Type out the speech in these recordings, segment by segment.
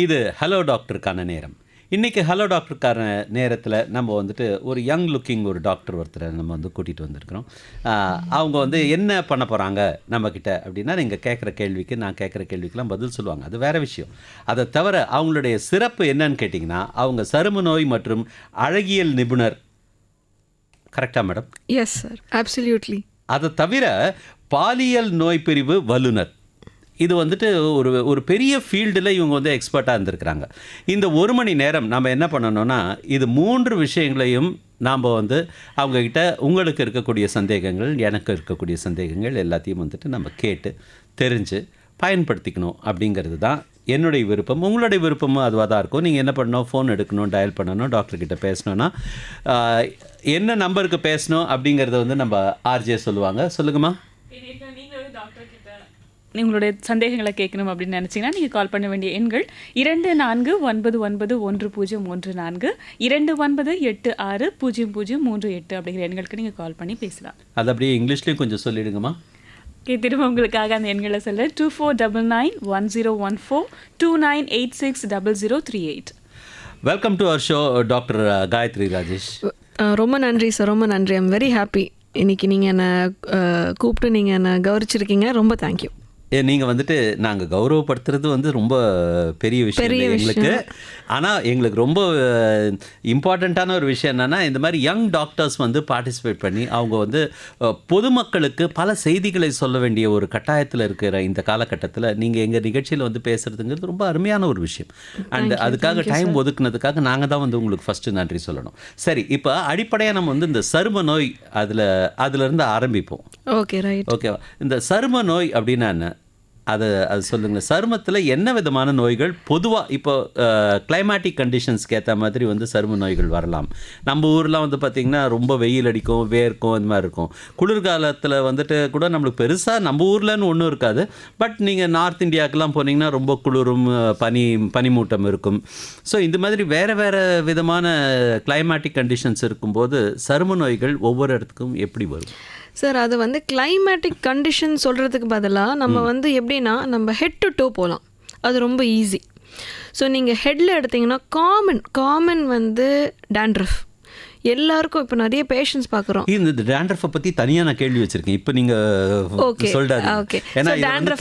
இது ஹலோ டாக்டருக்கான நேரம். இன்றைக்கி ஹலோ டாக்டருக்கான நேரத்தில் நம்ம வந்துட்டு ஒரு யங் லுக்கிங் ஒரு டாக்டர் ஒருத்தரை நம்ம வந்து கூட்டிகிட்டு வந்திருக்கிறோம். அவங்க வந்து என்ன பண்ண போகிறாங்க நம்மக்கிட்ட அப்படின்னா, நீங்கள் கேட்குற கேள்விக்கு நான் கேட்குற கேள்விக்கெலாம் பதில் சொல்லுவாங்க. அது வேறு விஷயம். அதை தவிர அவங்களுடைய சிறப்பு என்னன்னு கேட்டிங்கன்னா, அவங்க சரும நோய் மற்றும் அழகியல் நிபுணர். கரெக்டாக மேடம்? Yes sir, absolutely. அதை தவிர பாலியல் நோய் பிரிவு வல்லுனர். இது வந்துட்டு ஒரு பெரிய ஃபீல்டில் இவங்க வந்து எக்ஸ்பர்ட்டாக இருந்திருக்கிறாங்க. இந்த 1 மணி நேரம் நம்ம என்ன பண்ணணும்னா, இது 3 விஷயங்களையும் நாம் வந்து அவங்கக்கிட்ட உங்களுக்கு இருக்கக்கூடிய சந்தேகங்கள், எனக்கு இருக்கக்கூடிய சந்தேகங்கள் எல்லாத்தையும் வந்துட்டு நம்ம கேட்டு தெரிஞ்சு பயன்படுத்திக்கணும் அப்படிங்கிறது தான் என்னுடைய விருப்பம். உங்களுடைய விருப்பமும் அதுவாக தான் இருக்கும். நீங்கள் என்ன பண்ணணும், ஃபோன் எடுக்கணும், டயல் பண்ணணும், டாக்டர்கிட்ட பேசணுன்னா என்ன நம்பருக்கு பேசணும் அப்படிங்கிறத வந்து நம்ம ஆர்ஜே சொல்லுவாங்க. சொல்லுங்கம்மா. உங்களுடைய சந்தேகங்களை கேட்கணும் அப்படின்னு நினச்சிங்கன்னா நீங்கள் கால் பண்ண வேண்டிய எண்கள் 2499101034, 29860038 அப்படிங்கிற எண்களுக்கு நீங்கள் கால் பண்ணி பேசலாம். அது அப்படியே இங்கிலீஷ்லேயும் கொஞ்சம் சொல்லிடுங்கம்மா. திரும்ப உங்களுக்காக அந்த எண்களை சொல்ல 24991014, 29860038. Welcome to our show doctor Gayathri Rajesh. ரொம்ப நன்றி சார், ரொம்ப நன்றி. I'm very happy. இன்னைக்கு நீங்கள் என்னை கூப்பிட்டு நீங்கள் என்னை கௌரவிச்சிருக்கீங்க. ரொம்ப தேங்க்யூ. நீங்கள் வந்துட்டு நாங்கள் கௌரவப்படுத்துறது வந்து ரொம்ப பெரிய விஷயம் எங்களுக்கு. ஆனால் எங்களுக்கு ரொம்ப இம்பார்ட்டண்ட்டான ஒரு விஷயம் என்னென்னா, இந்த மாதிரி யங் டாக்டர்ஸ் வந்து பார்ட்டிசிபேட் பண்ணி அவங்க வந்து பொதுமக்களுக்கு பல செய்திகளை சொல்ல வேண்டிய ஒரு கட்டாயத்தில் இருக்கிற இந்த காலகட்டத்தில் நீங்கள் எங்கள் நிகழ்ச்சியில் வந்து பேசுகிறதுங்கிறது ரொம்ப அருமையான ஒரு விஷயம். அண்ட் அதுக்காக டைம் ஒதுக்குனதுக்காக நாங்கள் தான் வந்து உங்களுக்கு ஃபஸ்ட்டு நன்றி சொல்லணும். சரி, இப்போ அடிப்படையாக நம்ம வந்து இந்த சரும நோய் அதிலிருந்து ஆரம்பிப்போம். Okay, right. ஓகேவா? இந்த சரும நோய் அப்படின்னா என்ன, அது சொல்லுங்கள். சருமத்தில் என்ன விதமான நோய்கள் பொதுவாக இப்போ கிளைமேட்டிக் கண்டிஷன்ஸ்க்கு ஏற்ற மாதிரி வந்து சரும நோய்கள் வரலாம். நம்ம ஊர்லாம் வந்து பார்த்திங்கன்னா ரொம்ப வெயில் அடிக்கும், வேர்க்கும், இந்த மாதிரி இருக்கும். குளிர்காலத்தில் வந்துட்டு கூட நம்மளுக்கு பெருசாக நம்ம ஊர்லன்னு ஒன்றும் இருக்காது. பட் நீங்கள் நார்த் இந்தியாவுக்கெலாம் போனீங்கன்னா ரொம்ப குளிரும், பனிமூட்டம் இருக்கும். ஸோ இந்த மாதிரி வேறு வேறு விதமான கிளைமேட்டிக் கண்டிஷன்ஸ் இருக்கும்போது சரும நோய்கள் ஒவ்வொரு இடத்துக்கும் எப்படி வரும் சார்? அது வந்து கிளைமேட்டிக் கண்டிஷன் சொல்கிறதுக்கு பதிலாக நம்ம வந்து எப்படின்னா, நம்ம ஹெட் டு டோ போகலாம். அது ரொம்ப ஈஸி. ஸோ நீங்கள் ஹெட்டில் எடுத்திங்கன்னா காமன் வந்து டேண்ட்ரஃப். எல்லாருக்கும் இப்போ நிறைய பேஷண்ட்ஸ் பார்க்குறோம். இந்த டேண்ட்ரஃபை பற்றி தனியாக நான் கேள்வி வச்சுருக்கேன். இப்போ நீங்கள் சொல்கிறாரு. ஓகே,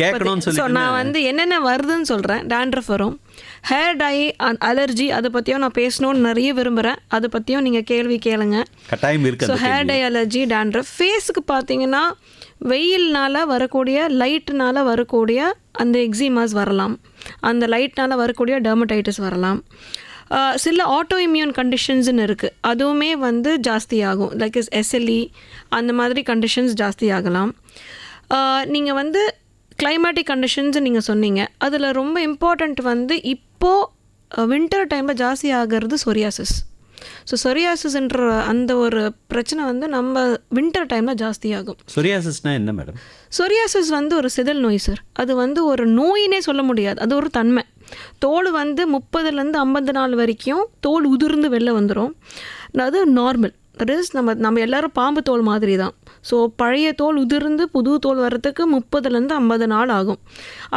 கேட்கணும்னு சொல்லி நான் வந்து என்னென்ன வருதுன்னு சொல்கிறேன். டேண்ட்ரஃப் வரும், ஹேர் டை, அலர்ஜி, அதை பற்றியும் நான் பேசணும்னு நிறைய விரும்புகிறேன். அதை பற்றியும் நீங்கள் கேள்வி கேளுங்க. கட்டாயம் இருக்கு. So hair dye, allergy, dandruff. ஃபேஸுக்கு பார்த்தீங்கன்னா வெயில்னால் வரக்கூடிய, லைட்னால் வரக்கூடிய அந்த எக்ஸிமாஸ் வரலாம். அந்த லைட்னால் வரக்கூடிய டெர்மடைட்டிஸ் வரலாம். சில ஆட்டோ இம்யூன் கண்டிஷன்ஸ்னு இருக்குது, அதுவுமே வந்து ஜாஸ்தியாகும். லைக் எஸ்எல்இ அந்த மாதிரி கண்டிஷன்ஸ் ஜாஸ்தி ஆகலாம். நீங்கள் வந்து கிளைமேட்டிக் கண்டிஷன்ஸ் நீங்கள் சொன்னீங்க. அதில் ரொம்ப இம்பார்ட்டண்ட் வந்து இப்போது வின்டர் டைமில் ஜாஸ்தி ஆகிறது சொரியாசிஸ். ஸோ சொரியாசிஸ்ன்ற அந்த ஒரு பிரச்சனை வந்து நம்ம வின்டர் டைமில் ஜாஸ்தி ஆகும். சொரியாசிஸ்னால் என்ன மேடம்? சொரியாசிஸ் வந்து ஒரு செதில் நோய் சார். அது வந்து ஒரு நோயினே சொல்ல முடியாது, அது ஒரு தன்மை. தோல் வந்து 30லேருந்து 50 நாள் வரைக்கும் தோல் உதிர்ந்து வெளில வந்துடும். அது நார்மல். தட் இஸ் நம்ம எல்லோரும் பாம்பு தோல் மாதிரி தான். ஸோ பழைய தோல் உதிர்ந்து புது தோல் வர்றதுக்கு 30லேருந்து 50 நாள் ஆகும்.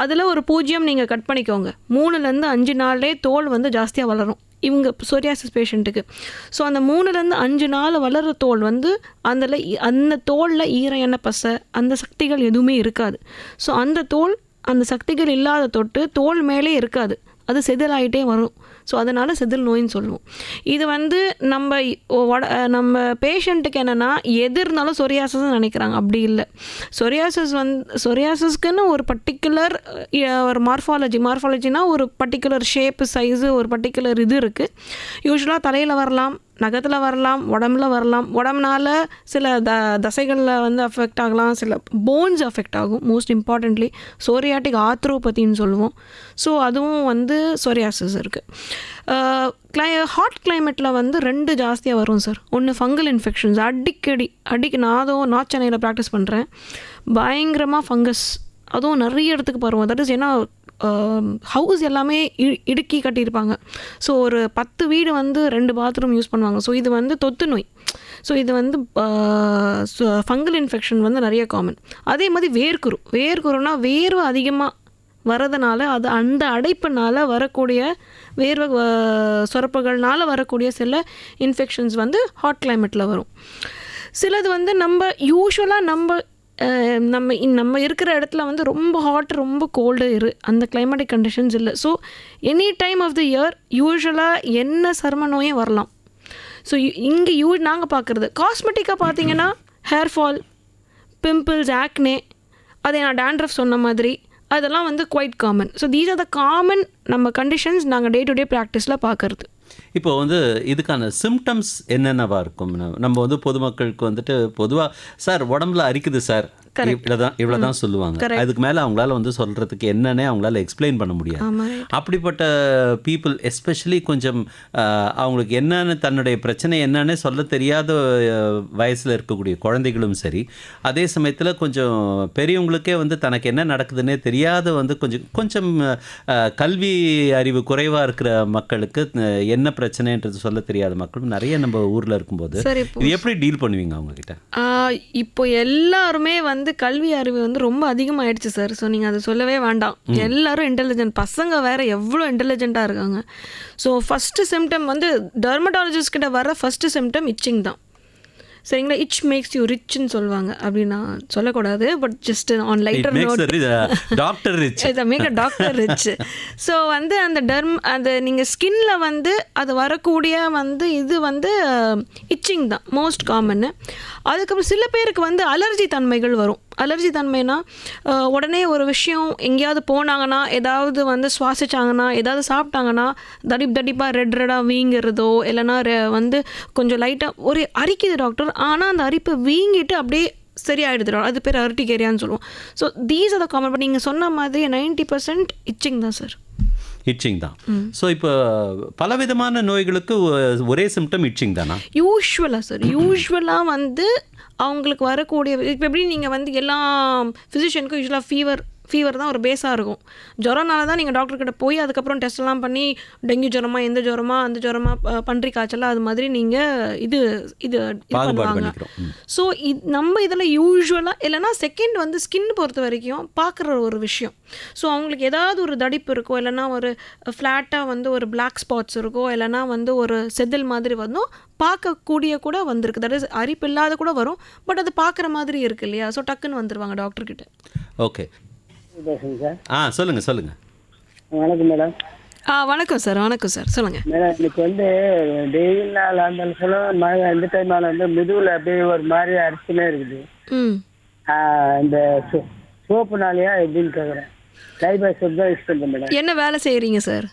அதில் ஒரு 0 நீங்கள் கட் பண்ணிக்கோங்க. 3லேருந்து 5 நாள்லே தோல் வந்து ஜாஸ்தியாக வளரும் இவங்க சொரியாசிஸ் பேஷண்ட்டுக்கு. ஸோ அந்த 3லேருந்து 5 நாள் வளர்கிற தோல் வந்து அந்த தோலில் ஈர எண்ணெய் பசை அந்த சக்திகள் எதுவுமே இருக்காது. ஸோ அந்த சக்திகள் இல்லாத தொட்டு தோல் மேலே இருக்காது, அது செதிலாகிட்டே வரும். ஸோ அதனால் செதில் நோயின்னு சொல்லுவோம். இது வந்து நம்ம பேஷண்ட்டுக்கு என்னென்னா எது இருந்தாலும் சொரியாசிஸ்ன்னு நினைக்கிறாங்க. அப்படி இல்லை. சொரியாசிஸ்க்குன்னு ஒரு பர்டிகுலர் ஒரு மார்ஃபாலஜினா ஒரு பர்டிகுலர் ஷேப்பு, சைஸு, ஒரு பர்டிகுலர் இது இருக்குது. யூஸ்வலாக தலையில் வரலாம், நகத்தில் வரலாம், உடம்புல வரலாம். உடம்புனால சில தசைகளில் வந்து அஃபெக்ட் ஆகலாம், சில போன்ஸ் அஃபெக்ட் ஆகும். மோஸ்ட் இம்பார்ட்டன்ட்லி சோரியாட்டிக் ஆர்த்ரோபதின்னு சொல்லுவோம். ஸோ அதுவும் வந்து சொரியாசிஸ் இருக்குது. ஹாட் கிளைமேட்டில் வந்து 2 ஜாஸ்தியாக வரும் சார். ஒன்று ஃபங்கல் இன்ஃபெக்ஷன்ஸ். அடிக்கடி நார்த் சென்னையில் ப்ராக்டிஸ் பண்ணுறேன். பயங்கரமாக ஃபங்கஸ், அதுவும் நிறைய இடத்துக்கு பரவும். தட் இஸ் ஏன்னா ஹவுஸ் எல்லாமே இடுக்கி கட்டியிருப்பாங்க. ஸோ ஒரு 10 வீடு வந்து 2 பாத்ரூம் யூஸ் பண்ணுவாங்க. ஸோ இது வந்து தொத்து நோய். ஸோ இது வந்து ஃபங்கல் இன்ஃபெக்ஷன் வந்து நிறைய காமன். அதே மாதிரி வேர்க்குருனா வேர்வை அதிகமாக வரதுனால அது அந்த அடைப்புனால வரக்கூடிய வேர்வை சுரப்புகள்னால வரக்கூடிய சில இன்ஃபெக்ஷன்ஸ் வந்து ஹாட் கிளைமேட்டில் வரும். சிலது வந்து நம்ம யூஸ்வலாக நம்ம இருக்கிற இடத்துல வந்து ரொம்ப ஹாட் ரொம்ப கோல்டு அந்த கிளைமேட்டிக் கண்டிஷன்ஸ் இல்லை. So any time of the year யூஸ்வலாக என்ன சரும நோயும் வரலாம். ஸோ இங்கே நாங்கள் பார்க்குறது காஸ்மெட்டிக்காக பார்த்தீங்கன்னா ஹேர் ஃபால், பிம்பிள்ஸ், ஆக்னே, அதை நான் டேண்ட்ரஃப் சொன்ன மாதிரி அதெல்லாம் வந்து quite common. So these are the common நம்ம கண்டிஷன்ஸ் நாங்கள் டே டு டே ப்ராக்டிஸில் பார்க்குறது. இப்போ வந்து இதுக்கான சிம்டம்ஸ் என்னென்னவா இருக்கும்? நம்ம வந்து பொதுமக்களுக்கு வந்துட்டு பொதுவாக சார் உடம்புல அரிக்குது சார் இவ்வளோதான் சொல்லுவாங்க. அதுக்கு மேலே அவங்களால வந்து சொல்கிறதுக்கு என்னன்னே அவங்களால எக்ஸ்பிளைன் பண்ண முடியாது. அப்படிப்பட்ட பீப்புள் எஸ்பெஷலி கொஞ்சம் அவங்களுக்கு என்னன்னு தன்னுடைய பிரச்சனை என்னன்னு சொல்ல தெரியாத வயசில் இருக்கக்கூடிய குழந்தைகளும் சரி, அதே சமயத்தில் கொஞ்சம் பெரியவங்களுக்கே வந்து தனக்கு என்ன நடக்குதுன்னே தெரியாத வந்து கொஞ்சம் கல்வி அறிவு குறைவாக இருக்கிற மக்களுக்கு என்ன பிரச்சனைன்றது சொல்ல தெரியாத மக்களும் நிறைய நம்ம ஊரில் இருக்கும்போது இது எப்படி டீல் பண்ணுவீங்க அவங்கக்கிட்ட? இப்போ எல்லாருமே வந்து கல்வி அறிவு வந்து ரொம்ப அதிகமாகிடுச்சு சார். ஸோ நீங்கள் அதை சொல்லவே வேண்டாம். எல்லாரும் இன்டெலிஜென்ட், பசங்க வேறு எவ்வளோ இன்டெலிஜென்ட்டாக இருக்காங்க. ஸோ ஃபஸ்ட்டு சிம்டம் வந்து டெர்மட்டாலஜிஸ்ட் கிட்ட வர ஃபஸ்ட்டு சிம்டம் இச்சிங் தான். சரிங்களா? இச் மேக்ஸ் யூ ரிச்னு சொல்லுவாங்க. அப்படின்னு நான் சொல்லக்கூடாது, but just on lighter note doctor rich, make a doctor rich. So வந்து அந்த நீங்கள் ஸ்கின்ல வந்து அது வரக்கூடிய வந்து இது வந்து இச்சிங் தான் மோஸ்ட் காமன்னு. அதுக்கப்புறம் சில பேருக்கு வந்து அலர்ஜி தன்மைகள் வரும். அலர்ஜி தன்மைனா உடனே ஒரு விஷயம் எங்கேயாவது போனாங்கன்னா, ஏதாவது வந்து சுவாசிச்சாங்கன்னா, ஏதாவது சாப்பிட்டாங்கன்னா தடிப்பாக ரெட்டாக வீங்கிறதோ, இல்லைனா வந்து கொஞ்சம் லைட்டாக ஒரு அரிக்குது டாக்டர், ஆனால் அந்த அரிப்பு வீங்கிட்டு அப்படியே சரியாயிடுது, அது பேர் அர்டிகேரியான்னு சொல்லுவோம். So these are the common. But நீங்கள் சொன்ன மாதிரி 90% இச்சிங் தான் சார். இச்சிங் தான். ஸோ இப்போ பலவிதமான நோய்களுக்கு ஒரே சிம்டம் இச்சிங் தானா? யூஸ்வலாக சார், யூஸ்வலாக வந்து அவங்களுக்கு வரக்கூடிய இப்போ எப்படி நீங்கள் வந்து எல்லா ஃபிசிஷியனுக்கும் யூஸ்வலாக ஃபீவர் தான் ஒரு பேஸாக இருக்கும். ஜுரம்னால தான் நீங்கள் டாக்டர்கிட்ட போய் அதுக்கப்புறம் டெஸ்ட்லாம் பண்ணி டெங்கு ஜுரமா, எந்த ஜுரமா, அந்த ஜுரமா, பன்றி காய்ச்சலா, அது மாதிரி நீங்கள் இது பண்ணுவாங்க. ஸோ நம்ம இதில் யூஸ்வலாக இல்லைனா செகண்ட் வந்து ஸ்கின் பொறுத்த வரைக்கும் பார்க்குற ஒரு விஷயம். ஸோ அவங்களுக்கு ஏதாவது ஒரு தடிப்பு இருக்கோ, இல்லைனா ஒரு ஃப்ளாட்டாக வந்து ஒரு பிளாக் ஸ்பாட்ஸ் இருக்கோ, இல்லைனா வந்து ஒரு செதில் மாதிரி வந்தோம் பார்க்கக்கூடிய கூட வந்திருக்கு. தட் இஸ் அரிப்பு இல்லாத கூட வரும், பட் அது பார்க்குற மாதிரி இருக்கு இல்லையா? ஸோ டக்குன்னு வந்துடுவாங்க டாக்டர்கிட்ட. ஓகே, சொல்லுங்க. வணக்கம் மேடம். வணக்கம் சார். வணக்கம் சார், சொல்லுங்க மேடம். எனக்கு வந்து வெயில் நாள் அந்த சொல்ல மழை இந்த டைமால வந்து முதுகுல அப்படியே ஒரு மாதிரி அரிச்சுனே இருக்குது. இந்த சோப்புனாலையா எப்படின்னு கேட்குறேன். லைபா சோப் தான் யூஸ் பண்ணுறேன் மேடம். என்ன வேலை செய்கிறீங்க சார்?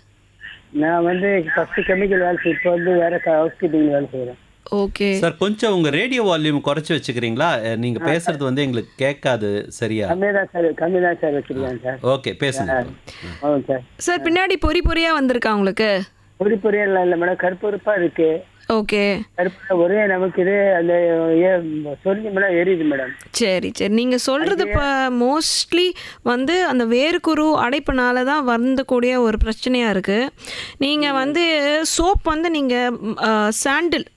நான் வந்து ஃபஸ்ட்டு கெமிக்கல் வேலை செய்ய, இப்போ வந்து வேற ஹவுஸ் கீப்பிங் வேலை செய்கிறேன். ஓகே சார், கொஞ்சம் உங்க ரேடியோ வால்யூம் குறைச்சி வச்சுக்கிறீங்களா? நீங்க பேசுறது வந்து எங்களுக்கு கேட்காது சரியா. கம்மி தான் சார் வச்சிருக்கேன் சார். ஓகே, பேசுங்க. சார் சார் பின்னாடி பொறியா வந்திருக்கா உங்களுக்கு? பொறியா இல்லை மேடம், கருப்பா இருக்கு. ஓகே, கருப்பு ஒரே நமக்கு இது அந்த சொல்லி மேடம் எரியுது மேடம். சரி, நீங்கள் சொல்கிறது இப்போ மோஸ்ட்லி வந்து அந்த வேர்க்குரு அடைப்புனால தான் வரக்கூடிய ஒரு பிரச்சனையாக இருக்குது. நீங்கள் வந்து சோப் வந்து நீங்கள் சாண்டில்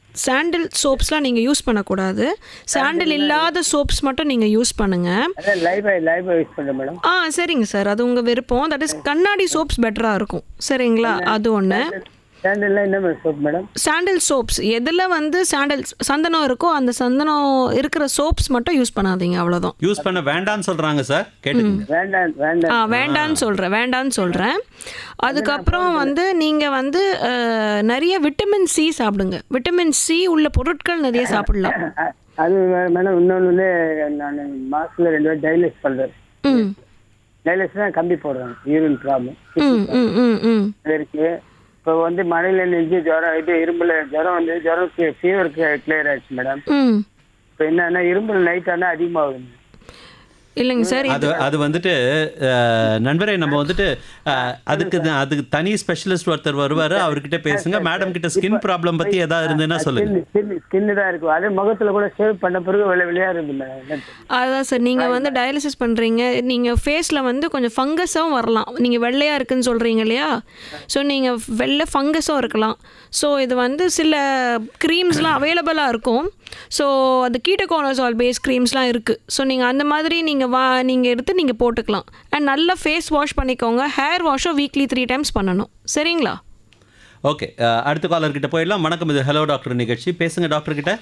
சோப்ஸ்லாம் நீங்கள் யூஸ் பண்ணக்கூடாது. சாண்டில் இல்லாத சோப்ஸ் மட்டும் நீங்கள் யூஸ் பண்ணுங்கள். சரிங்க சார், அது உங்கள் விருப்பம். தட் இஸ் கண்ணாடி சோப்ஸ் பெட்டராக இருக்கும். சரிங்களா? அது ஒன்று. சாண்டில் சோப்ஸ் எதில் வந்து சந்தனம் இருக்கோ அந்த சந்தனம் இருக்கிற சோப்ஸ் மட்டும் யூஸ் பண்ணாதீங்க, அவ்வளோதான். யூஸ் பண்ண வேண்டாம்னு சொல்கிறாங்க சார், கேட்டுங்க. வேண்டான்னு சொல்கிறேன். அதுக்கப்புறம் வந்து நீங்கள் வந்து நிறைய விட்டமின் சி சாப்பிடுங்க. விட்டமின் சி உள்ள பொருட்கள் நிறைய சாப்பிடலாம். அது மேடம் இன்னொன்று நான் மாசத்துல 2 வாட்டி டைலிஸ் பண்ணுறேன். டைலிஸ் தான் கம்பி போடுறாங்க, யூரின் ப்ராப்ளம் இருக்கு. இப்போ வந்து மழையில நெஞ்சு ஜுரம், இது இரும்புல ஜுரம் வந்து ஜுரம்க்கு ஃபீவருக்கு கிளியர் ஆயிடுச்சு மேடம். இப்போ என்னன்னா இரும்புல நைட் ஆனால் அதிகமாகுது. இல்லைங்க சார், அது வந்துட்டு நண்பரே, நம்ம வந்துட்டு அதுக்கு தனி ஸ்பெஷலிஸ்ட் ஒருத்தர் வருவார், அவர்கிட்ட பேசுங்க. மேடம் கிட்ட ஸ்கின் ப்ராப்ளம் பற்றி ஏதாவது இருந்ததுன்னா சொல்லுங்க. ஸ்கின் தான் இருக்கும், அது முகத்தில் கூட ஷேவ் பண்ண பிறகு வெளியாக இருந்து மேடம். அதான் சார், நீங்கள் வந்து டயாலிசிஸ் பண்ணுறீங்க, நீங்கள் ஃபேஸில் வந்து கொஞ்சம் ஃபங்கஸும் வரலாம். நீங்கள் வெள்ளையாக இருக்குன்னு சொல்கிறீங்க இல்லையா? ஸோ நீங்கள் வெள்ளை ஃபங்கஸும் இருக்கலாம். ஸோ இது வந்து சில க்ரீம்ஸ்லாம் அவைலபிளாக இருக்கும். ஸோ அது கீட்டோகோனசோல் பேஸ் க்ரீம்ஸ்லாம் இருக்குது. ஸோ நீங்கள் அந்த மாதிரி நீங்கள் நீங்கள் எடுத்து நீங்கள் போட்டுக்கலாம். அண்ட் நல்லா ஃபேஸ் வாஷ் பண்ணிக்கோங்க. ஹேர் வாஷும் வீக்லி 3 times பண்ணணும். சரிங்களா? ஓகே, அடுத்த காலர்கிட்ட போயிடலாம். வணக்கம், இது ஹலோ டாக்டர் நிகழ்ச்சி. பேசுங்க டாக்டர் கிட்ட.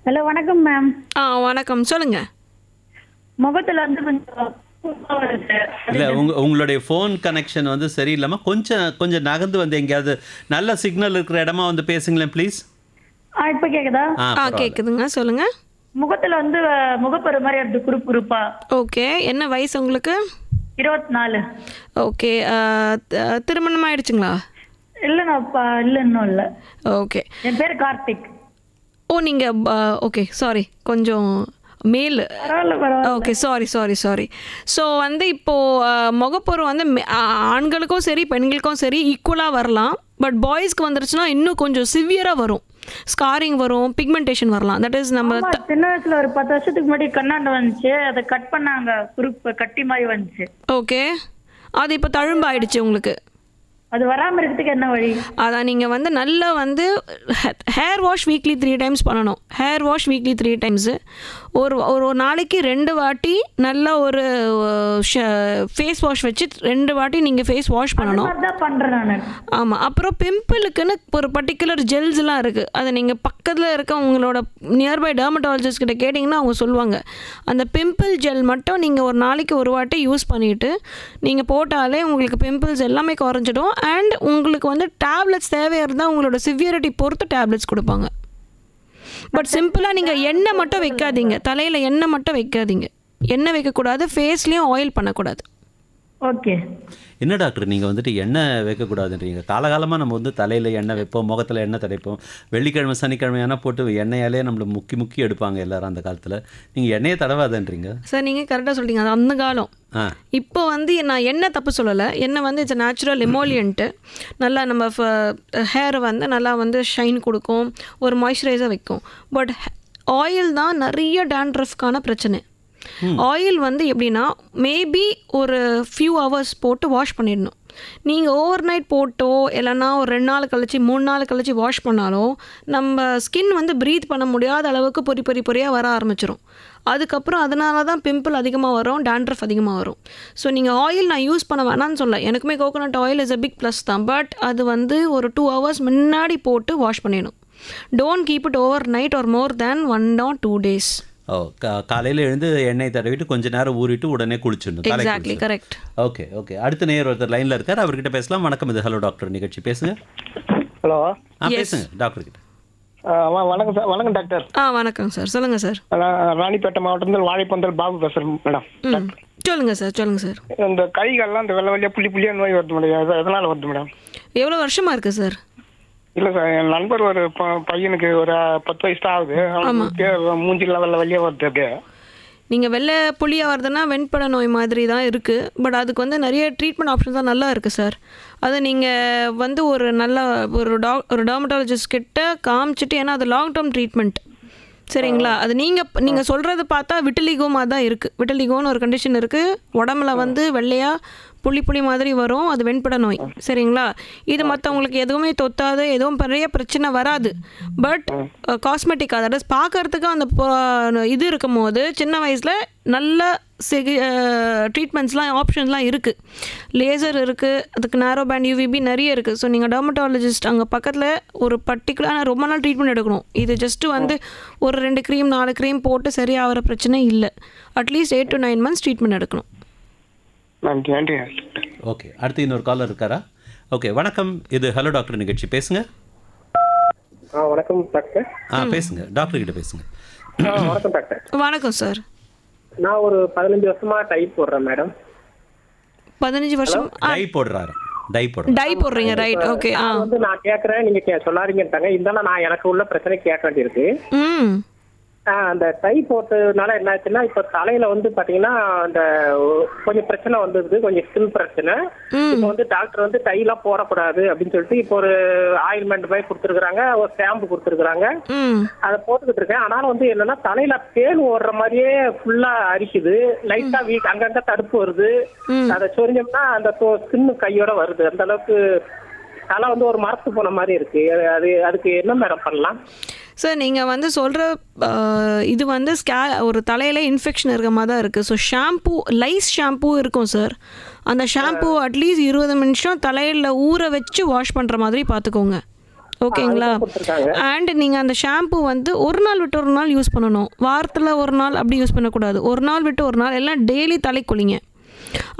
ஹலோ வணக்கம் மேம். வணக்கம், சொல்லுங்கள். முகத்துல வந்து கொஞ்சம் இல்லை, உங்களுடைய ஃபோன் கனெக்ஷன் வந்து சரியில்லாமல் கொஞ்சம் நகர்ந்து வந்து எங்கேயாவது நல்ல சிக்னல் இருக்கிற இடமா வந்து பேசுங்களேன் ப்ளீஸ். இப்ப கேக்குதா? கேட்குதுங்க, சொல்லுங்கள். முகத்துல வந்து முகப்பரு மாதிரி இருக்கு, குறுப்பா. ஓகே, என்ன வயசு உங்களுக்கு? 24. ஓகே, திருமணம் ஆயிடுச்சுங்களா? இல்ல இன்னும் இல்ல. ஓகே, என் பேர் கார்த்திக். நீங்கள் ஓகே, சாரி, கொஞ்சம் மேல். Okay, sorry. ஸோ வந்து இப்போது முகப்பொரு வந்து ஆண்களுக்கும் சரி பெண்களுக்கும் சரி ஈக்குவலாக வரலாம். பட் பாய்ஸ்க்கு வந்துருச்சுன்னா இன்னும் கொஞ்சம் சிவியராக வரும். ஸ்காரிங் வரும், பிக்மெண்டேஷன் வரலாம். தட் இஸ் நம்ம சின்ன வயசுல ஒரு 10 வருஷத்துக்கு முன்னாடி கண்ணாண்டு வந்துச்சு, அதை கட் பண்ணாங்க, குறுப்பு கட்டி மாதிரி வந்துச்சு. ஓகே, அது இப்போ தழும்பு ஆயிடுச்சு உங்களுக்கு. அது வராமல் இருக்கிறதுக்கு என்ன வழி? அதான் நீங்கள் வந்து நல்லா வந்து ஹேர் வாஷ் வீக்லி 3 times பண்ணணும். Hair wash weekly 3 times. ஒரு நாளைக்கு 2 வாட்டி நல்லா ஒரு ஃபேஸ் வாஷ் வச்சு 2 வாட்டி நீங்கள் ஃபேஸ் வாஷ் பண்ணணும். அதான் பண்ணுறேன் நான். ஆமாம். அப்புறம் பிம்பிளுக்குன்னு ஒரு பர்டிகுலர் ஜெல்ஸ்லாம் இருக்குது. அதை நீங்கள் பக்கத்தில் இருக்க உங்களோட நியர்பை டெர்மட்டாலஜிஸ்ட் கிட்ட கேட்டிங்கன்னா அவங்க சொல்லுவாங்க. அந்த பிம்பிள் ஜெல் மட்டும் நீங்கள் ஒரு நாளைக்கு ஒரு வாட்டி யூஸ் பண்ணிவிட்டு நீங்கள் போட்டாலே உங்களுக்கு பிம்பிள்ஸ் எல்லாமே குறைஞ்சிடும். அண்ட் உங்களுக்கு வந்து டேப்லெட்ஸ் தேவையாக இருந்தால் உங்களோட சிவியரிட்டி பொறுத்து டேப்லெட்ஸ் கொடுப்பாங்க. பட் சிம்பிளாக நீங்கள் எண்ணெய் மட்டும் வைக்காதீங்க, தலையில் எண்ணெய் மட்டும் வைக்காதீங்க. எண்ணெய் வைக்கக்கூடாது, ஃபேஸ்லேயும் ஆயில் பண்ணக்கூடாது. ஓகே. என்ன டாக்டர் நீங்கள் வந்துட்டு எண்ணெய் வைக்கக்கூடாதுன்றீங்க? காலகாலமாக நம்ம வந்து தலையில் எண்ணெய் வைப்போம், முகத்தில் எண்ணெய் தடைப்போம். வெள்ளிக்கிழமை சனிக்கிழமையான போட்டு எண்ணெயாலே நம்மளை முக்கி எடுப்பாங்க எல்லாரும் அந்த காலத்தில். நீங்கள் எண்ணெயை தடவாதன்றீங்க. சார், நீங்கள் கரெக்டாக சொல்லிட்டீங்க. அது அந்த காலம். இப்போ வந்து நான் எண்ணெய் தப்பு சொல்லலை. எண்ணெய் வந்து இட்ஸ் நேச்சுரல் எமோலியன்ட்டு. நல்லா நம்ம ஹேரை வந்து நல்லா வந்து ஷைன் கொடுக்கும், ஒரு மாய்ஸ்சரைஸாக வைக்கும். பட் ஆயில் தான் நிறைய டேண்ட்ரஃப்கான பிரச்சனை. ஆயில் வந்து எப்படின்னா மேபி ஒரு ஃபியூ ஹவர்ஸ் போட்டு வாஷ் பண்ணிடணும். நீங்கள் ஓவர் நைட் போட்டோ இல்லைன்னா ஒரு 2 நாள் கழிச்சு 3 நாள் கழிச்சு வாஷ் பண்ணாலும் நம்ம ஸ்கின் வந்து ப்ரீத் பண்ண முடியாத அளவுக்கு பொறியாக வர ஆரம்பிச்சிடும். அதுக்கப்புறம் அதனால தான் பிம்பிள் அதிகமாக வரும், டேண்ட்ரஃப் அதிகமாக வரும். ஸோ நீங்கள் ஆயில் நான் யூஸ் பண்ண வேணான்னு சொல்ல, எனக்குமே coconut oil is a big plus தான். பட் அது வந்து ஒரு 2 hours முன்னாடி போட்டு வாஷ் பண்ணிடணும். Don't keep it overnight or more than 1 or 2 days. காலையில் எழுந்து எண்ணெய் தடவிட்டு கொஞ்ச நேரம் ஊறிட்டு உடனே குளிச்சிடணும். Exactly, correct. ஓகே. அடுத்த நேயர் ஒருத்தர் லைனில் இருக்கார், அவர்கிட்ட பேசலாம். வணக்கம், இது ஹலோ டாக்டர் நிகழ்ச்சி. பேசுங்க. ஹலோ. பேசுங்க டாக்டர் கிட்ட. வணக்கம் சார். வணக்கம் டாக்டர். வணக்கம் சார், சொல்லுங்கள் சார். ராணிப்பேட்டை மாவட்டத்தில் வாழைப்பந்தல் பாபு பேசுகிறேன் மேடம். சொல்லுங்கள் சார். இந்த கைகள்லாம் இந்த வெள்ளை வெள்ளையாக புள்ளியாக நோய் வருது மேடம். எதனால் வருது மேடம்? எவ்வளோ வருஷமாக இருக்குது சார்? இல்லை சார், என் நண்பர் ஒரு பையனுக்கு ஒரு 10 வயசு தான் ஆகுது. அவனுக்கு மூஞ்சிலாம் வெள்ளை வெள்ளையாக வருது. அப்படியே நீங்கள் வெள்ளை புள்ளியாக வருதுன்னா வெண்பட நோய் மாதிரி தான் இருக்குது. பட் அதுக்கு வந்து நிறைய ட்ரீட்மெண்ட் ஆப்ஷன்ஸ் தான் நல்லா இருக்குது சார். அதை நீங்கள் வந்து ஒரு நல்ல ஒரு டெர்மட்டாலஜிஸ்ட் கிட்ட காமிச்சிட்டு, ஏன்னா அது லாங் டேர்ம் ட்ரீட்மெண்ட். சரிங்களா? அது நீங்கள் சொல்கிறது பார்த்தா விட்டிலிகோமாக தான் இருக்குது. விட்டிலிகோன்னு ஒரு கண்டிஷன் இருக்குது. உடம்புல வந்து வெள்ளையாக புள்ளி மாதிரி வரும், அது வெண்பட நோய். சரிங்களா? இது மற்றவங்களுக்கு எதுவுமே தொத்தாது, எதுவும் பெரிய பிரச்சனை வராது. பட் காஸ்மெட்டிக், அதாவது பார்க்கறதுக்கு அந்த இது இருக்கும் போது சின்ன வயசில் நல்ல ட்ரீட்மெண்ட்ஸ்லாம் ஆப்ஷன்ஸ்லாம் இருக்குது. லேசர் இருக்குது, அதுக்கு நேரோ பேண்ட் யூவிபி நிறைய இருக்குது. ஸோ நீங்கள் டெர்மட்டாலஜிஸ்ட் அங்கே பக்கத்தில் ஒரு பர்டிகுலரான ரொம்ப நாள் ட்ரீட்மெண்ட் எடுக்கணும். இது ஜஸ்ட்டு வந்து ஒரு 2 க்ரீம் 4 க்ரீம் போட்டு சரியாகிற பிரச்சனை இல்லை. அட்லீஸ்ட் 8 to 9 months ட்ரீட்மெண்ட் எடுக்கணும். நன்றி. ஓகே, அடுத்து இன்னொரு காலர் இருக்காரா? ஓகே, வணக்கம், இது ஹலோ டாக்டர் நிகழ்ச்சி. பேசுங்க. வணக்கம் டாக்டர். பேசுங்க, டாக்டர் கிட்ட பேசுங்க. வணக்கம் டாக்டர். வணக்கம் சார். நான் ஒரு 15 வருஷமா டை போடுறேன் மேடம். 15 வருஷம் டை போடுறீங்க, ரைட்? ஓகே. வந்து நான் கேட்கறேன், நீங்க சொல்லாதீங்கட்டாங்க. இருந்தாலும் நான் எனக்கு உள்ள பிரச்சனை கேட்க வேண்டியிருக்கு. அந்த டை போட்டதுனால என்ன ஆச்சுன்னா, இப்ப தலையில வந்து பாத்தீங்கன்னா அந்த கொஞ்சம் பிரச்சனை வந்தது, கொஞ்சம் ஸ்கின் பிரச்சனை. இப்போ வந்து டாக்டர் வந்து டை எல்லாம் போடக்கூடாது அப்படின்னு சொல்லிட்டு இப்போ ஒரு ஆயில்மெண்ட் மாதிரி கொடுத்துருக்காங்க, ஒரு ஷாம்பு கொடுத்துருக்காங்க. அதை போட்டுக்கிட்டு இருக்கேன். ஆனாலும் வந்து என்னன்னா தலையில பேன் ஓடுற மாதிரியே ஃபுல்லா அரிக்குது, லைட்டா அங்கங்க தடுப்பு வருது. அதை சொரிஞ்சோம்னா அந்த ஸ்கின் கையோட வருது. அந்த அளவுக்கு தலை வந்து ஒரு மரத்து போன மாதிரி இருக்கு. அதுக்கு என்ன மேடம் பண்ணலாம்? சார் நீங்கள் வந்து சொல்கிற இது வந்து ஒரு தலையில் இன்ஃபெக்ஷன் இருக்க மாதிரி தான் இருக்குது. ஸோ ஷாம்பூ, லைஸ் ஷாம்பூ இருக்கும் சார். அந்த ஷாம்பூ அட்லீஸ்ட் 20 நிமிஷம் தலையில் ஊற வச்சு வாஷ் பண்ணுற மாதிரி பார்த்துக்கோங்க. ஓகேங்களா? அண்ட் நீங்கள் அந்த ஷாம்பூ வந்து ஒரு நாள் விட்டு ஒரு நாள் யூஸ் பண்ணணும். வாரத்தில் ஒரு நாள் அப்படி யூஸ் பண்ணக்கூடாது. ஒரு நாள் விட்டு ஒரு நாள், எல்லாம் டெய்லி தலை குளிங்க.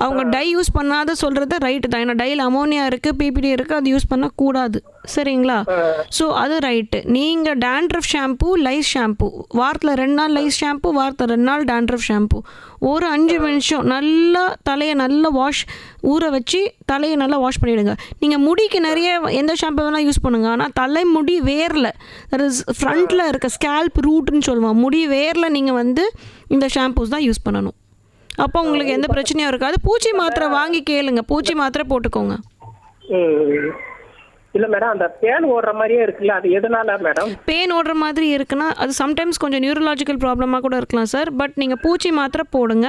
அவங்க டை யூஸ் பண்ணாத சொல்கிறது ரைட்டு தான். ஏன்னா டையில் அமோனியா இருக்குது, பிபிடி இருக்குது, அது யூஸ் பண்ணக்கூடாது. சரிங்களா? ஸோ அது ரைட்டு. நீங்கள் டேண்ட்ரஃப் ஷாம்பூ, லைஸ் ஷாம்பூ, வாரத்தில் 2 நாள் லைஸ் ஷாம்பூ, வாரத்தில் 2 நாள் டேண்ட்ரஃப் ஷாம்பூ, ஒரு 5 நிமிஷம் நல்லா தலையை நல்லா ஊற வச்சு தலையை நல்லா வாஷ் பண்ணிவிடுங்க. நீங்கள் முடிக்கு நிறைய எந்த ஷாம்பு வேணால் யூஸ் பண்ணுங்கள். ஆனால் தலைமுடி வேரில், தட் இஸ் ஃப்ரண்ட்டில் இருக்க ஸ்கேல்ப் ரூட்டுன்னு சொல்லுவோம், முடி வேரில் நீங்கள் வந்து இந்த ஷாம்பூஸ் தான் யூஸ் பண்ணணும். அப்போ உங்களுக்கு எந்த பிரச்சனையும் இருக்காது. பூச்சி மாத்திரை வாங்கி கேளுங்க, பூச்சி மாத்திரை போட்டுக்கோங்க. இல்ல மேடம், அந்த பேன் ஓடுற மாதிரியே இருக்குல்ல, அது எதனால மேடம்? பேன் ஓடுற மாதிரி இருக்குன்னா அது சம்டைம்ஸ் கொஞ்சம் நியூரலாஜிக்கல் ப்ராப்ளமாக கூட இருக்கலாம் சார். பட் நீங்கள் பூச்சி மாத்திரை போடுங்க.